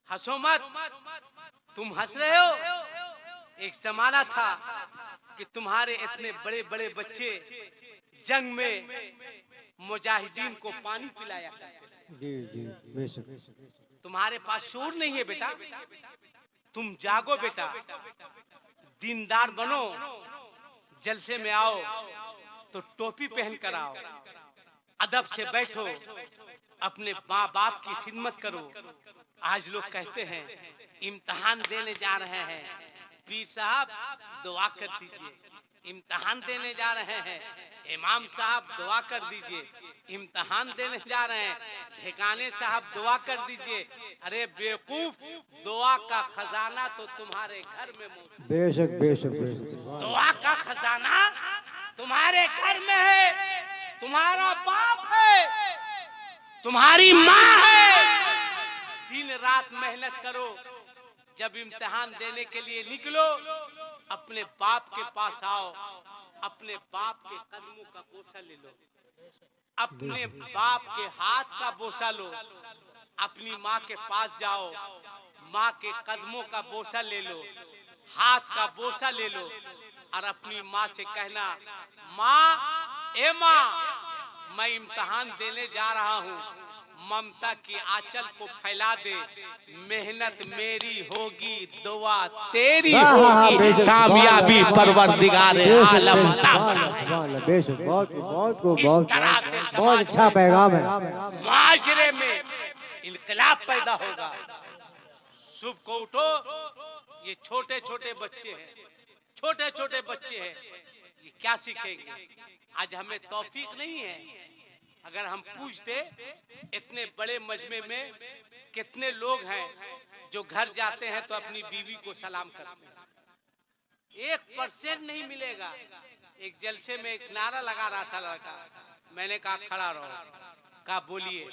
A: हंसो मत। तुम हंस रहे हो। एक जमाना था कि तुम्हारे इतने बड़े बड़े बच्चे जंग में मुजाहिदीन को पानी पिलाया करते।
B: जी जी बेशक।
A: तुम्हारे पास शूर नहीं है बेटा। तुम जागो बेटा, दीनदार बनो। जलसे में आओ तो टोपी पहन कर आओ, अदब से बैठो, अपने माँ बाप की खिदमत करो। आज लोग कहते हैं इम्तिहान देने जा रहे हैं, पीर साहब दुआ कर दीजिए। इम्तिहान देने जा रहे हैं, इमाम साहब दुआ कर दीजिए। इम्तिहान देने जा रहे हैं, ठिकाने साहब दुआ कर दीजिए। अरे बेवकूफ, दुआ का खजाना तो तुम्हारे घर में मौजूद।
B: बेशक बेशक बेशक।
A: दुआ का खजाना तुम्हारे घर में है। तुम्हारा बाप है, तुम्हारी माँ है। दिन रात मेहनत करो। जब इम्तिहान देने के लिए निकलो, अपने बाप के पास आओ, अपने बाप के कदमों का बोसा ले लो, अपने बाप के हाथ का बोसा लो। अपनी माँ के पास जाओ, माँ के कदमों का बोसा ले लो, हाथ का बोसा ले लो और अपनी माँ से कहना, माँ, ए माँ, मैं इम्तिहान देने जा रहा हूँ, ममता की आंचल को फैला दे। मेहनत मेरी होगी, दुआ तेरी होगी, कामयाबी परवरदिगार आलम अता फरमाए।
B: बेशक बहुत बहुत बहुत बहुत अच्छा पैगाम है।
A: माशरे में इनकलाब पैदा होगा। सुबह को उठो, ये छोटे छोटे बच्चे हैं, छोटे छोटे बच्चे हैं, ये क्या सीखेंगे? आज हमें तौफीक नहीं है। अगर हम पूछते इतने बड़े मजमे में कितने लोग हैं जो घर जाते हैं तो अपनी बीवी को सलाम करते हैं, 1% नहीं मिलेगा। एक जलसे में एक नारा लगा रहा था लड़का, मैंने कहा खड़ा रहो, कहा बोलिए।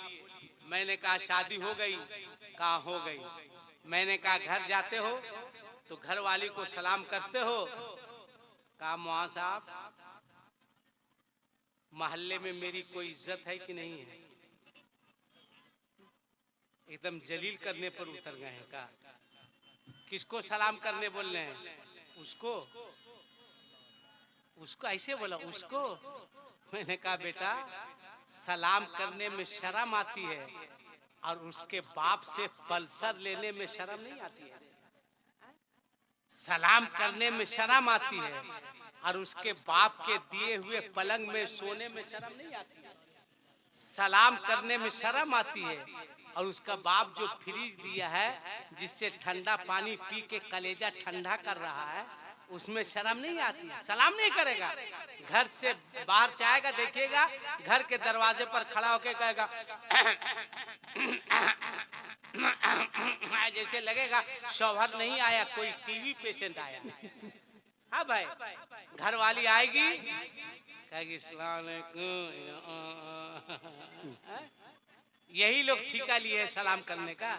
A: मैंने कहा शादी हो गई, कहा हो गई। मैंने कहा घर जाते हो तो घर वाली को सलाम करते हो, कहा मौलाना साहब मोहल्ले में मेरी कोई इज्जत है कि नहीं है? एकदम जलील करने पर उतर गए हैं। का किसको सलाम करने बोल रहे हैं? उसको, उसको ऐसे बोला उसको। मैंने कहा बेटा सलाम करने में शर्म आती है और उसके बाप से पल्सर लेने में शर्म नहीं आती है। सलाम करने में शर्म आती है और उसके बाप के दिए हुए पलंग में सोने में शर्म नहीं आती है। सलाम करने में शर्म आती है और उसका बाप जो फ्रिज दिया है जिससे ठंडा पानी पी के कलेजा ठंडा कर रहा है, उसमें शर्म नहीं आती है। सलाम नहीं करेगा। घर से बाहर से आएगा, देखिएगा घर के दरवाजे पर खड़ा होकर कहेगा जैसे लगेगा शौहर नहीं आया, कोई टीवी पेशेंट आया। हाँ भाई, घर वाली आएगी कहेगी सलाम अलैकुम। यही लोग ठिका लिए है सलाम करने का।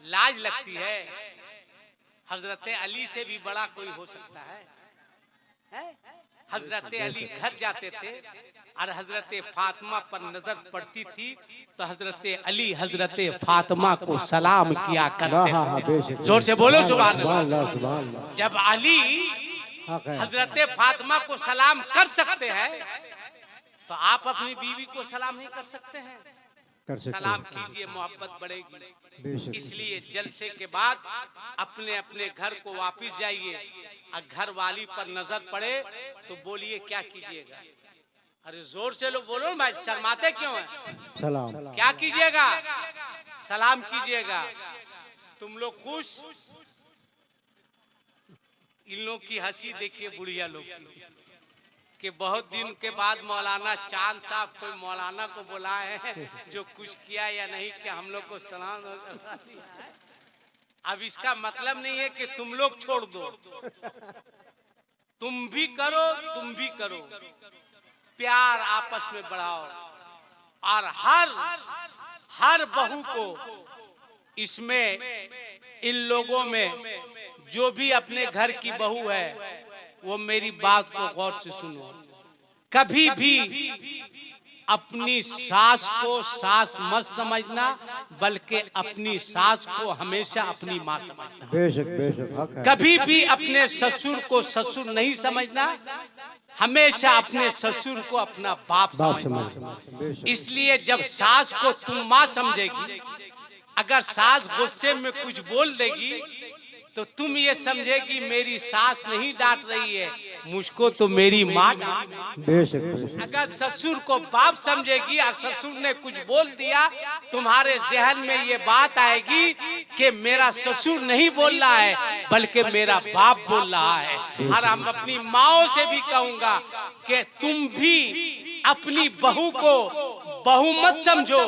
A: लाज लगती है। हजरत अली से भी बड़ा कोई हो सकता है? हजरत अली घर जाते थे और हजरत फातिमा पर नजर पड़ती थी तो हजरत अली हजरत फातिमा को सलाम किया करते थे। जोर से बोलो सुभान अल्लाह। जब अली
B: हक है।
A: हजरत फातिमा को सलाम कर सकते हैं तो आप अपनी बीवी को सलाम नहीं कर सकते हैं?
B: कर सकते
A: सलाम
B: हैं।
A: कीजिए, मोहब्बत बढ़ेगी।
B: बेशक।
A: इसलिए जलसे के बाद अपने अपने घर को वापस जाइए और घर वाली पर नजर पड़े तो बोलिए क्या कीजिएगा? अरे जोर से लोग बोलो भाई, शर्माते क्यों हैं?
B: सलाम।
A: क्या कीजिएगा? सलाम कीजिएगा। तुम लोग खुश? इन लोग की हंसी देखिए बुढ़िया लोग की, कि बहुत दिन के बाद मौलाना चांद साहब कोई मौलाना को बुलाए हैं जो कुछ किया या नहीं किया, हम लोग को सलाम करवा दिया है। अब इसका मतलब नहीं है कि तुम लोग छोड़ दो, तुम भी करो, तुम भी करो। प्यार आपस में बढ़ाओ और हर बहू को इसमें, इन लोगों में जो भी अपने घर की बहू है वो मेरी बात को गौर से सुनो। कभी भी अपनी सास को सास मत समझना, बल्कि अपनी सास को हमेशा अपनी माँ समझना।
B: बेशक बेशक हक है।
A: कभी भी अपने ससुर को ससुर नहीं समझना, हमेशा अपने ससुर को अपना बाप
B: बाप
A: समझना।
B: समझ। बेशक।
A: इसलिए जब सास को तुम माँ समझेगी, अगर सास गुस्से में कुछ बोल देगी तो तुम ये समझेगी मेरी सास नहीं डांट रही है, मुझको तो मेरी माँ डांट।
B: बेशक बेशक।
A: अगर ससुर को बाप समझेगी और ससुर ने कुछ बोल दिया, तुम्हारे जहन में ये बात आएगी कि मेरा ससुर नहीं बोल रहा है बल्कि मेरा बाप बोल रहा है। और हम अपनी माओ से भी कहूंगा कि तुम भी अपनी बहू को बहू मत समझो,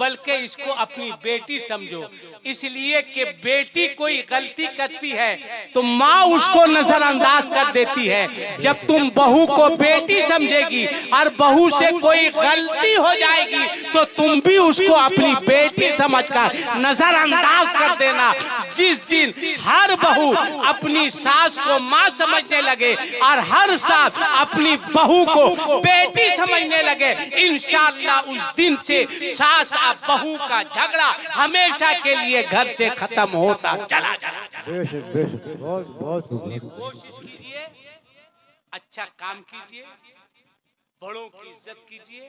A: बल्कि इसको अपनी बेटी समझो। इसलिए कि बेटी कोई गलती करती है तो माँ उसको नजरअंदाज कर देती है। जब तुम बहू को बेटी समझेगी और बहू से कोई गलती हो जाएगी तो तुम भी उसको अपनी बेटी समझकर नजरअंदाज कर देना। जिस दिन हर बहू अपनी सास को माँ समझने लगे और हर सास अपनी बहू को बेटी समझने लगे, इंशाअल्लाह उस दिन से सास और बहू का झगड़ा हमेशा के लिए घर से खत्म होता चला जाएगा।
B: बेशक बेशक। बहुत बहुत
A: कोशिश कीजिए, अच्छा काम कीजिए, बड़ों की इज्जत कीजिए,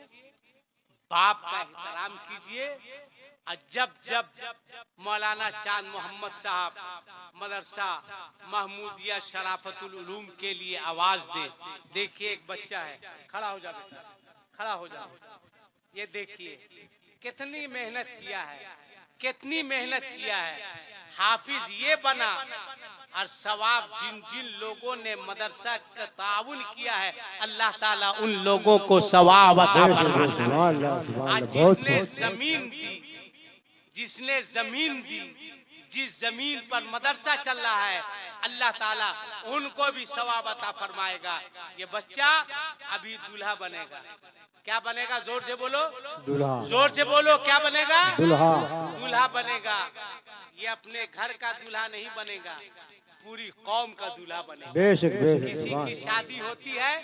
A: बाप का एहतराम कीजिए। और जब जब मौलाना चांद मोहम्मद साहब मदरसा महमूदिया शराफतुल उलूम के लिए आवाज दे। देखिए एक बच्चा है, खड़ा हो जा बेटा, खड़ा हो जा। ये देखिए कितनी मेहनत किया है, कितनी मेहनत किया है, हाफिज ये बना। और सवाब जिन जिन लोगों ने मदरसा का ताउन किया है, अल्लाह ताला उन लोगों को सवाब अता फरमाता है। जिसने जमीन दी, जिसने जमीन दी, जिस जमीन पर मदरसा चल रहा है, अल्लाह ताला उनको भी सवाब अता फरमाएगा। ये बच्चा अभी दूल्हा बनेगा। क्या बनेगा? जोर से बोलो,
B: दूल्हा।
A: जोर से बोलो, क्या बनेगा?
B: दूल्हा।
A: दूल्हा बनेगा। ये अपने घर का दूल्हा नहीं बनेगा, पूरी कौम का दूल्हा बनेगा।
B: बेशक बेशक।
A: किसी की शादी होती है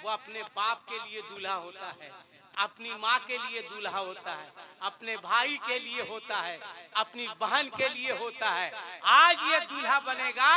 A: वो अपने बाप के लिए दूल्हा होता है, अपनी माँ के लिए दूल्हा होता है, अपने भाई के लिए होता है, अपनी बहन के लिए होता है। आज ये दूल्हा बनेगा,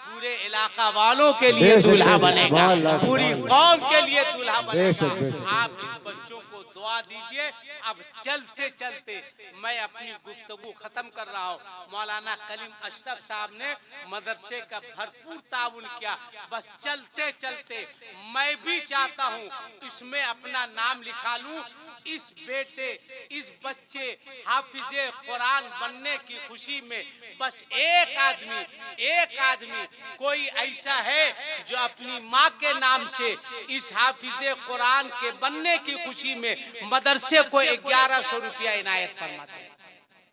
A: पूरे इलाका वालों के लिए दूल्हा बनेगा, पूरी कौम के लिए दूल्हा बनेगा। आप इस बच्चों को दुआ दीजिए। अब चलते चलते मैं अपनी गुफ्तगू खत्म कर रहा हूँ। मौलाना कलीम अशरफ साहब ने मदरसे का भरपूर ताउन किया। बस चलते चलते मैं भी चाहता हूँ इसमें अपना नाम लिखा लूं। इस बेटे, इस बच्चे हाफिजे कुरान बनने की खुशी में बस एक आदमी कोई ऐसा है जो अपनी माँ के नाम से इस हाफिजे कुरान के बनने की खुशी में मदरसे को 1100 रुपया इनायत फरमाते हैं।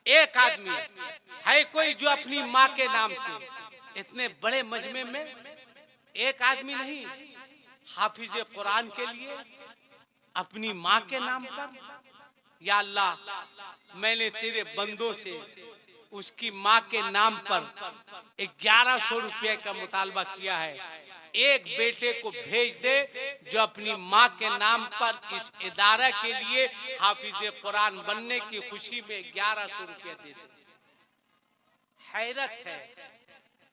A: एक आदमी है कोई जो अपनी माँ के नाम से, इतने बड़े मजमे में एक आदमी नहीं, हाफिजे कुरान के लिए अपनी माँ के नाम पर। या अल्लाह, मैंने तेरे बंदों से उसकी माँ के नाम पर 1100 रुपये का मुतालबा किया है। एक बेटे को भेज दे जो अपनी माँ के नाम पर इस इदारा के लिए हाफिज कुरान बनने की खुशी में 1100 रुपये दे दे। हैरत है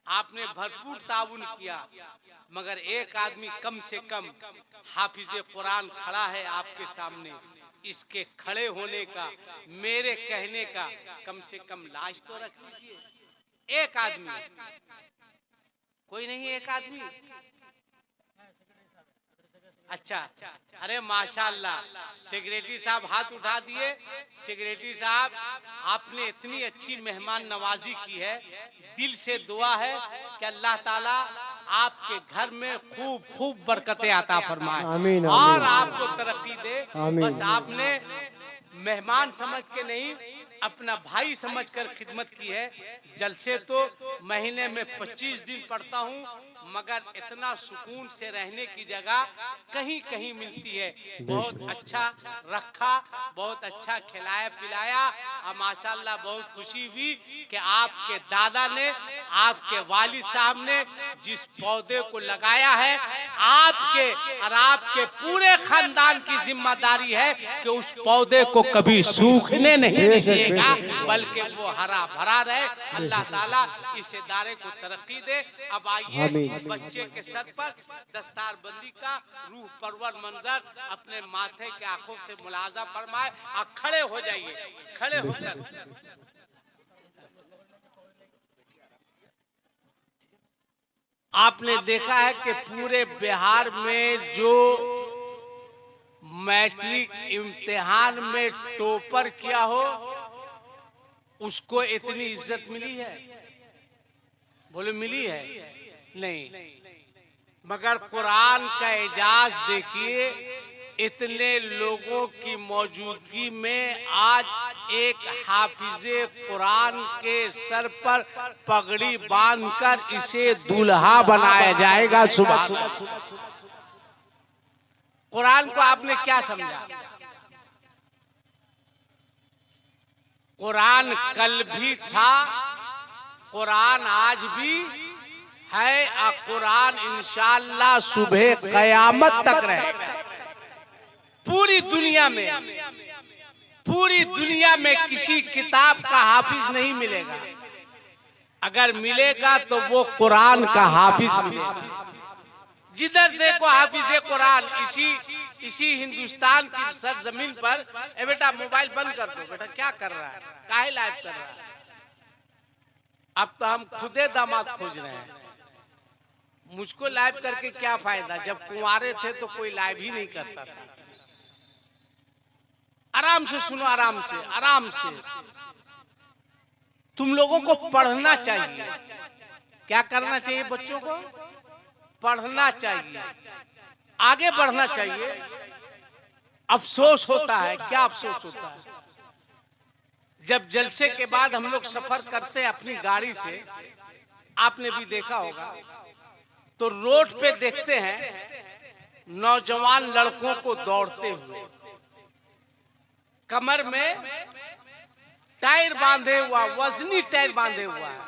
A: आपने भरपूर ताउन किया, मगर एक आदमी कम से कम हाफिज कुरान खड़ा है आपके सामने, इसके खड़े होने का, मेरे कहने का कम से कम लाज तो रख लीजिए। एक आदमी, कोई नहीं, एक आदमी। अच्छा, अरे माशाल्लाह, सेक्रेटरी साहब हाथ उठा दिए। सेक्रेटरी साहब, आपने इतनी अच्छी मेहमान नवाजी की है, दिल से दुआ है कि अल्लाह ताला आपके घर में खूब खूब बरकतें आता फरमाए
B: आमीन,
A: और
B: आमीन।
A: आपको तरक्की दे।
B: आमीन।
A: बस आपने मेहमान समझ के नहीं, अपना भाई समझकर खिदमत की है। जलसे तो महीने में 25 दिन पढ़ता हूँ, मगर इतना सुकून से रहने की जगह कहीं कहीं मिलती है। बहुत अच्छा रखा, बहुत अच्छा खिलाया पिलाया, और माशाल्लाह बहुत खुशी हुई कि आपके दादा ने, आपके वालिद साहब ने जिस पौधे को लगाया है, आपके और आपके पूरे खानदान की जिम्मेदारी है कि उस पौधे को कभी सूखने नहीं दीजिएगा, बल्कि वो हरा भरा रहे। अल्लाह ताला इस इदारे को तरक्की दे। अब आइए बच्चे के सर पर दस्तारबंदी का रूह परवर मंजर अपने माथे के आंखों से मुलाजा फरमाए और खड़े हो जाइए। खड़े होकर आपने देखा है कि पूरे बिहार में जो मैट्रिक इम्तिहान में टॉपर किया हो, उसको इतनी इज्जत मिली है? बोले मिली है? नहीं। मगर कुरान का एजाज देखिए, इतने लोगों की मौजूदगी में आज एक हाफिजे कुरान के सर पर पगड़ी बांधकर इसे दूल्हा बनाया जाएगा। सुभान अल्लाह। कुरान को आपने क्या समझा? कुरान कल भी था, कुरान आज भी है, और कुरान इंशाअल्लाह सुबह कयामत तक रहेगा। पूरी दुनिया में किसी किताब का हाफिज नहीं मिलेगा। अगर मिलेगा तो वो कुरान का हाफिज मिलेगा। जिधर देखो हाफिज कुरान, इसी हिंदुस्तान की सरजमीन पर। ए बेटा मोबाइल बंद कर दो, बेटा क्या कर रहा है, काहे लाइव कर रहा है? अब तो हम खुदे दामाद खोज रहे हैं। मुझको लाइव करके क्या फायदा, जब कुंवारे थे तो कोई लाइव ही नहीं करता था। आराम से सुनो, आराम से, आराम से। तुम लोगों को पढ़ना चाहिए। क्या करना चाहिए? बच्चों को पढ़ना चाहिए, आगे बढ़ना चाहिए। अफसोस होता है, क्या अफसोस होता है, जब जलसे के बाद हम लोग सफर करते हैं अपनी गाड़ी से, आपने भी देखा होगा, तो रोड पे देखते हैं नौजवान लड़कों को दौड़ते हुए, कमर में टायर बांधे हुआ, वजनी टायर बांधे हुआ है,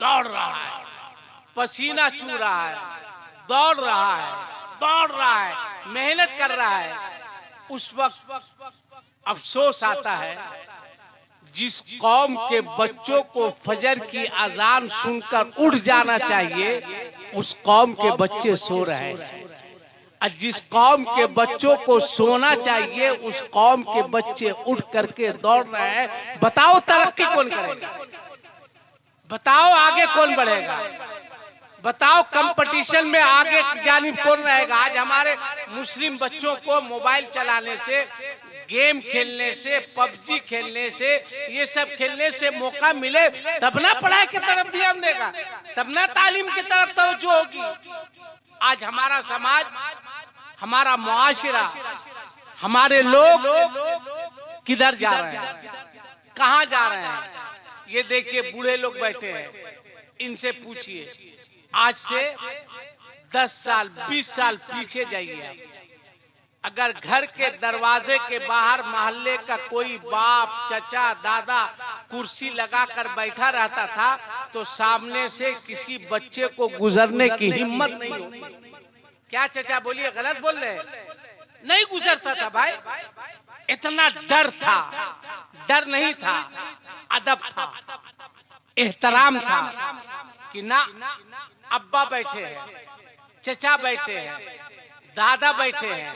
A: दौड़ रहा है, पसीना चू रहा है, दौड़ रहा है, मेहनत कर रहा है। उस वक्त अफसोस आता है, जिस कौम के बच्चों को फजर की अजान सुनकर उठ जाना चाहिए, उस कौम के बच्चे सो रहे हैं। और जिस कौम के बच्चों को सोना चाहिए, उस कौम के बच्चे उठ करके दौड़ रहे हैं। बताओ तरक्की कौन करेगा? बताओ आगे कौन बढ़ेगा? बताओ कंपटीशन में आगे जानिब कौन रहेगा? आज हमारे मुस्लिम बच्चों को मोबाइल चलाने से, गेम खेलने से, पबजी खेलने से, ये सब खेलने से मौका मिले तब ना पढ़ाई की तरफ ध्यान देगा, तब ना तालीम की तरफ तवज्जो होगी। आज हमारा समाज, हमारा मुआशिरा, हमारे लोग किधर जा रहे हैं, कहाँ जा रहे हैं? ये देखिए बूढ़े लोग बैठे हैं, इनसे पूछिए, आज से 10 साल 20 साल पीछे जाइए। अगर घर के दरवाजे के बाहर मोहल्ले का कोई बाप, चचा, दादा कुर्सी लगाकर बैठा रहता था, तो सामने से किसी बच्चे को गुजरने की हिम्मत नहीं होती। क्या चचा बोलिए, गलत बोल रहे? नहीं गुजरता था भाई, इतना डर था। डर नहीं था, अदब था, एहतराम था। कि ना अब्बा बैठे हैं, चचा बैठे हैं, दादा बैठे हैं,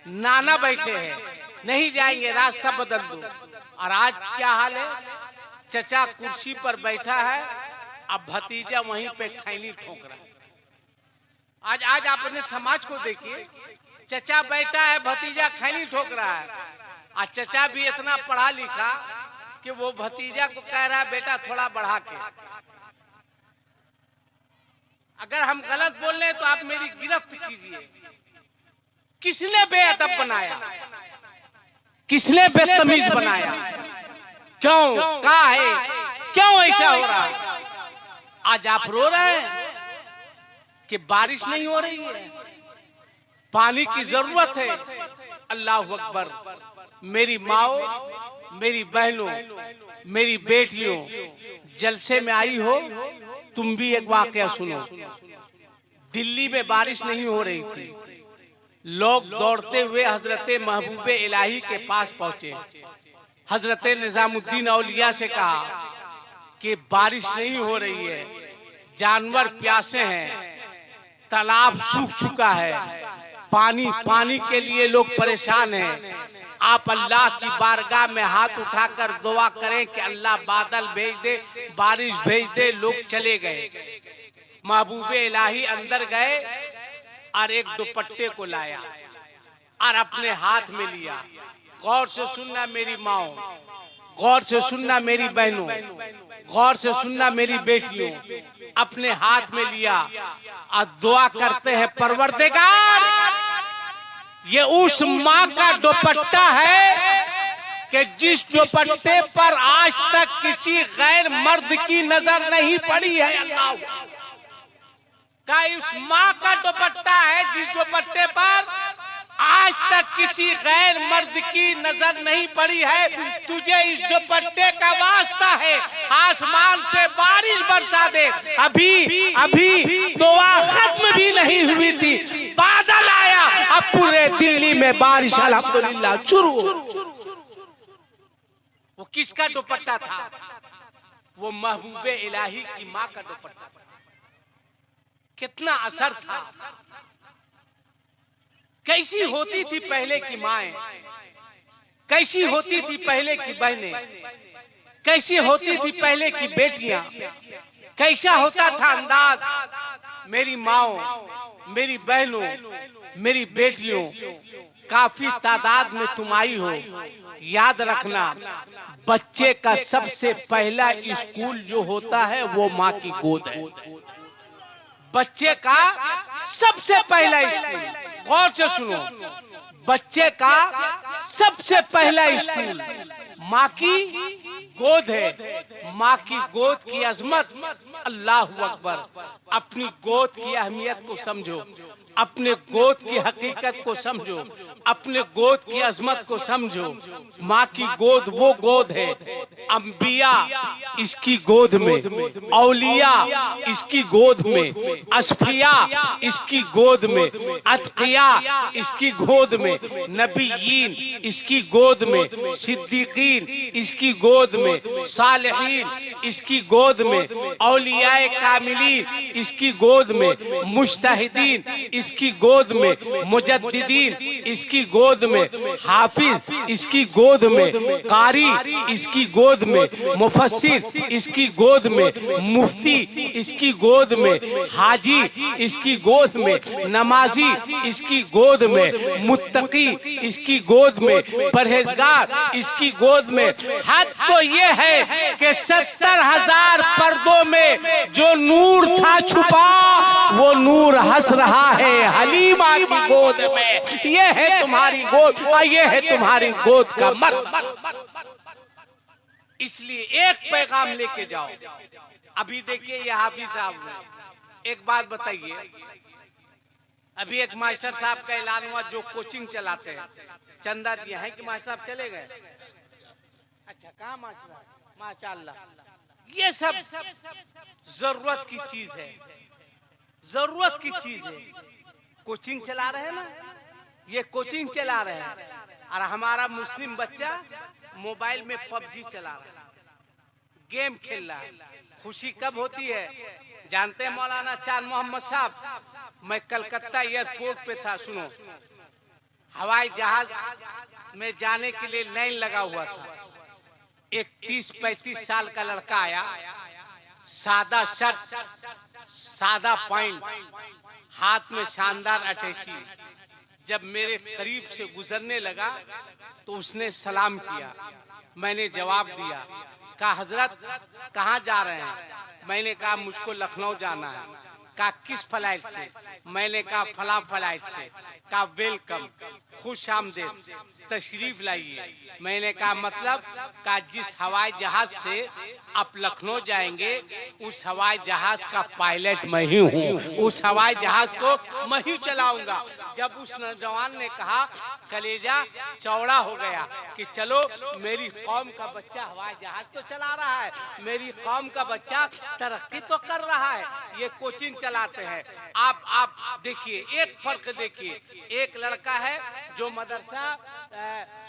A: नाना बैठे हैं, नहीं जाएंगे, रास्ता बदल दो। और आज क्या हाल है, चचा कुर्सी पर बैठा है, अब भतीजा वहीं पे खैनी ठोक रहा है। आज आप अपने समाज को देखिए, चचा बैठा है, भतीजा खैनी ठोक रहा है। आज चचा भी इतना पढ़ा लिखा कि वो भतीजा को कह रहा है बेटा थोड़ा बढ़ा के। अगर हम गलत बोल रहे हैं तो आप मेरी गिरफ्त कीजिए। किसने बेअदब बनाया, किसने बदतमीज बनाया, क्यों, कहा है, क्यों ऐसा हो रहा है? आज आप रो रहे हैं कि बारिश नहीं हो रही है, पानी की जरूरत है। अल्लाह अकबर। मेरी माओ, मेरी बहनों, मेरी बेटियों, जलसे में आई हो, तुम भी एक वाकया सुनो। दिल्ली में बारिश नहीं हो रही थी, लोग दौड़ते हुए हजरत महबूबे इलाही के पास पहुंचे। हजरत निजामुद्दीन औलिया से कहा कि बारिश नहीं हो रही है, जानवर प्यासे हैं, तालाब सूख चुका है, पानी के लिए लोग परेशान हैं। आप अल्लाह की बारगाह में हाथ उठाकर दुआ करें कि अल्लाह बादल भेज दे, बारिश भेज दे। लोग चले गए, महबूबे इलाही अंदर गए और एक दुपट्टे को लाया और अपने हाथ में लिया। गौर से सुनना मेरी माओ, गौर से सुनना मेरी बहनों, गौर से सुनना मेरी बेटियों, अपने हाथ में लिया और दुआ करते हैं, परवरदिगार ये उस माँ का दुपट्टा है कि जिस दुपट्टे पर आज तक किसी गैर मर्द की नजर नहीं पड़ी है। अल्लाह का उस माँ का दुपट्टा है जिस दुपट्टे पर आज तक किसी गैर मर्द की नजर नहीं पड़ी है। तुझे इस दुपट्टे का वास्ता है, आसमान से बारिश बरसा दे। अभी दुआ खत्म भी नहीं हुई थी, बादल आया, अब पूरे दिल्ली में बारिश अल्हम्दुलिल्लाह शुरू। वो किसका दुपट्टा था? वो महबूबे इलाही की माँ का दुपट्टा। कितना असर था, कैसी होती थी पहले की माएं, कैसी होती थी पहले की बहनें, कैसी होती थी पहले की बेटियां, कैसा होता था अंदाज। मेरी माओ, मेरी बहनों, मेरी बेटियों, काफी तादाद में तुम आई हो। याद रखना, बच्चे का सबसे पहला स्कूल जो होता है वो माँ की गोद है। बच्चे का सबसे पहला स्कूल, गौर से सुनो, बच्चे का सबसे पहला स्कूल माँ की गोद है। माँ की गोद की अजमत, अल्लाह अकबर। अपनी गोद की अहमियत को समझो, अपने गोद की हकीकत को समझो, अपने गोद की अजमत को समझो। माँ की गोद वो गोद है, अंबिया इसकी गोद में, औलिया इसकी गोद में, असफिया इसकी गोद में, अतकिया इसकी गोद में, नबीयीन इसकी गोद में, सिद्दीकीन इसकी गोद में, सालिहीन इसकी गोद में, औलियाए कामिलीन इसकी गोद में, मुज्तहिदीन इसकी गोद में, मुजद्दिदीन इसकी गोद में, हाफिज इसकी गोद में, कारी इसकी गोद में, मुफस्सिर इसकी गोद में, मुफ्ती इसकी गोद में, हाजी इसकी गोद में, नमाजी इसकी गोद में, मुत्तकी इसकी गोद में, परहेजगार इसकी गोद में। हद तो ये है कि 70,000 पर्दों में जो नूर था छुपा, वो नूर हंस रहा है हलीमा की गोद में। ये है तुम्हारी गोद और ये है तुम्हारी गोद का मर्द। इसलिए एक पैगाम लेके जाओ। अभी देखिए ये हाफिज साहब, एक बात बताइए, अभी एक मास्टर साहब का ऐलान हुआ जो कोचिंग चलाते हैं, चंदा दिया है कि मास्टर साहब चले गए? अच्छा, कहाँ माशाअल्लाह। ये सब जरूरत की चीज है, जरूरत की चीज है। कोचिंग चला रहे हैं ना, ये कोचिंग चला रहे हैं और हमारा मुस्लिम बच्चा मोबाइल में पबजी चला रहा है, गेम खेल रहा है। खुशी कब होती है? जानते हैं मौलाना चांद मोहम्मद साहब, मैं कलकत्ता एयरपोर्ट पे था, सुनो, हवाई जहाज में जाने के लिए लाइन लगा हुआ था। एक 30-35 साल का लड़का आया, सादा शर्ट, सादा पैंट, हाथ में शानदार अटैची। जब मेरे करीब से गुजरने लगा तो उसने सलाम किया, मैंने जवाब दिया, कहा हजरत कहाँ जा रहे हैं? मैंने कहा मुझको लखनऊ जाना है। कहा किस फ्लाइट से? मैंने कहा फला फ्लाइट से। कहा वेलकम, खुश आमदेद, तशरीफ लाइए। मैंने कहा मतलब? कहा जिस हवाई जहाज से आप लखनऊ जाएंगे उस हवाई जहाज का पायलट मैं ही हूँ, उस हवाई जहाज को मैं ही चलाऊंगा। जब उस नौजवान ने कहा, कलेजा चौड़ा हो गया कि चलो मेरी कौम का बच्चा हवाई जहाज तो चला रहा है, मेरी कौम का बच्चा तरक्की तो कर रहा है, ये कोचिंग चलाते हैं। आप देखिए, एक फर्क देखिए, एक लड़का है जो मदरसा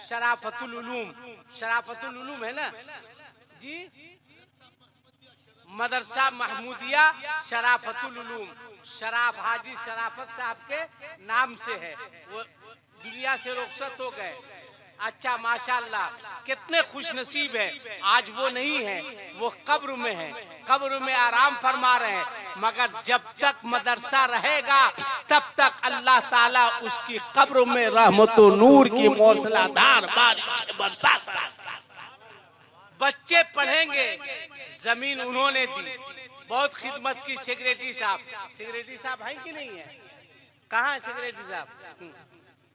A: शराफतुल उलूम है ना जी, मदरसा महमूदिया शराफतुल उलूम, शराफ हाजी शराफत साहब के नाम से है, वो दुनिया से रुखसत हो गए। अच्छा माशाल्लाह, कितने खुश नसीब है, आज वो नहीं है, वो कब्र में है, कब्र में आराम फरमा रहे हैं। मगर जब तक मदरसा रहेगा तब तक अल्लाह ताला उसकी कब्र में रहमत व नूर की मूसलाधार बारिश बरसाता। बच्चे पढ़ेंगे, जमीन उन्होंने दी, बहुत खिदमत की। सेक्रेटरी साहब हैं कि नहीं है? कहाँ है सेक्रेटरी साहब?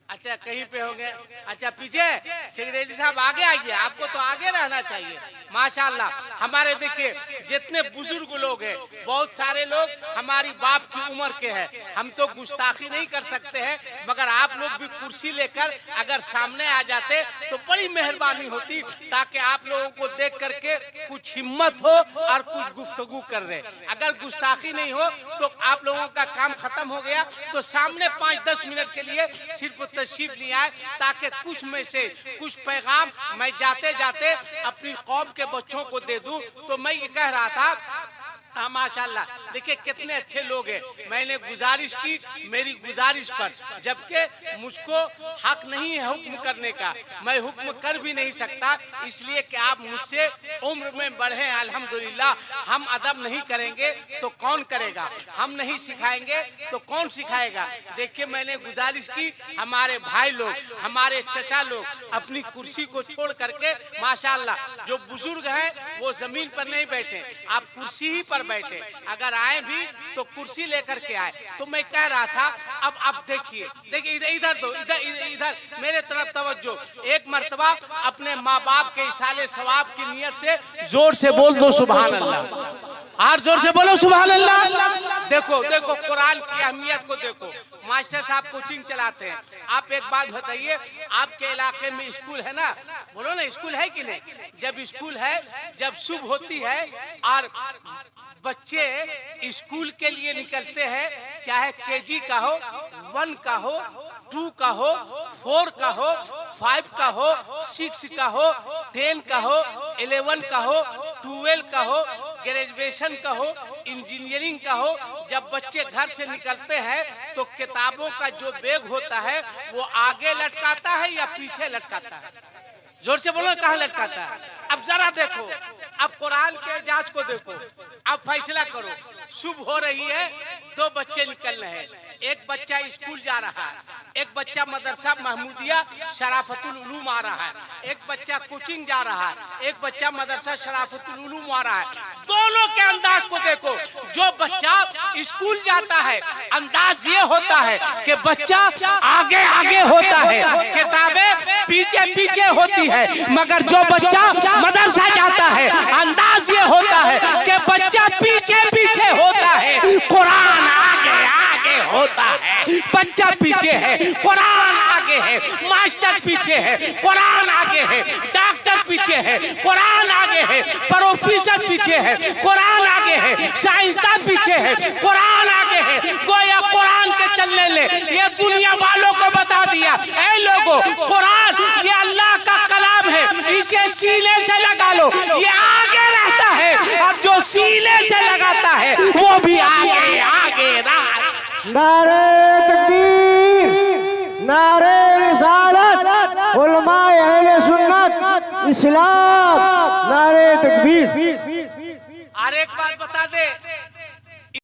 A: अच्छा कहीं पे होंगे। अच्छा पीछे सेक्रेटरी साहब आगे आइए, आपको तो आगे रहना चाहिए। माशाल्लाह, हमारे देखिए जितने बुजुर्ग लोग हैं, बहुत सारे लोग हमारी बाप की उम्र के हैं, हम तो गुस्ताखी नहीं कर सकते हैं, मगर आप लोग भी कुर्सी लेकर अगर सामने आ जाते तो बड़ी मेहरबानी होती, ताकि आप लोगों को देख करके कुछ हिम्मत हो और कुछ गुफ्तगू कर रहे। अगर गुस्ताखी नहीं हो तो आप लोगों का काम खत्म हो गया, तो सामने 5-10 मिनट के लिए सिर्फ तशरीफ ले आए, ताकि कुछ में से कुछ पैगाम मैं जाते जाते अपनी कौम के बच्चों को दे दूं। तो मैं ये कह रहा था, हाँ माशाल्लाह, देखिए कितने अच्छे लोग हैं। मैंने गुजारिश की, मेरी गुजारिश पर, जबकि मुझको हक नहीं है हुक्म करने का, मैं हुक्म कर भी नहीं सकता, इसलिए कि आप मुझसे उम्र में बढ़े हैं। अल्हम्दुलिल्लाह, हम अदब नहीं करेंगे तो कौन करेगा, हम नहीं सिखाएंगे तो कौन सिखाएगा। देखिए मैंने गुजारिश की, हमारे भाई लोग, हमारे चचा लोग अपनी कुर्सी को छोड़ करके, माशाल्लाह जो बुजुर्ग हैं वो जमीन पर नहीं बैठे, आप कुर्सी ही पर बैठे, अगर आए भी तो कुर्सी लेकर के आए। तो मैं कह रहा था, अब देखिए इधर दो, इधर मेरे तरफ तवज्जो। एक मर्तबा अपने माँ बाप के इसाले सवाब की नियत से जोर से बोल दो सुभान अल्लाह, और जोर से बोलो सुभान अल्लाह। देखो कुरान की अहमियत को देखो। मास्टर साहब कोचिंग चलाते हैं, आप एक बात बताइए, आपके इलाके में स्कूल है ना? बोलो ना, स्कूल है कि नहीं? जब स्कूल है, जब सुबह होती है और बच्चे स्कूल के लिए निकलते हैं, चाहे केजी का हो, 1 का हो, 2 का हो, 4 का हो, 5 का हो, 6 का हो, 10 का हो, 11 का हो, 12 का हो, ग्रेजुएशन का हो, इंजीनियरिंग का हो। जब बच्चे घर से निकलते हैं तो किताबों का जो बैग होता है वो आगे लटकाता है या पीछे लटकाता है? जोर से बोलो, कहाँ लटकाता है? अब जरा देखो, अब कुरान के एजाज को देखो, अब फैसला करो। सुबह हो रही है, 2 बच्चे निकल रहे हैं, एक बच्चा स्कूल जा रहा है, एक बच्चा मदरसा महमूदिया शराफतुल उलूम आ रहा है, एक बच्चा कोचिंग जा रहा है, एक बच्चा मदरसा शराफतुल उलूम आ रहा है। दोनों के अंदाज को देखो। जो बच्चा स्कूल जाता है, अंदाज ये होता है कि बच्चा आगे आगे होता है, किताबें पीछे पीछे होती है। मगर जो बच्चा मदरसा जाता है, अंदाज ये होता है कि बच्चा पीछे पीछे होता है, कुरान आगे आगे होता है, बच्चा पीछे है, कुरान आगे है, मास्टर पीछे है, कुरान आगे है, डॉक्टर पीछे है, कुरान आगे है, प्रोफेसर पीछे है, कुरान आगे है, साइंसदान पीछे है, कुरान आगे है। गोया कुरान के चलने ले ये दुनिया वालों को बता दिया, ऐ लोगों, कुरान ये अल्लाह का कलाम है, इसे सीने से लगा लो, ये आगे रहता है, और जो सीने से लगाता है वो भी
B: नारे तकबीर, नारे रिसालत, उलमाए अहले सुन्नत इस्लाम, नारे तकबीर।
A: और एक बात बता दे,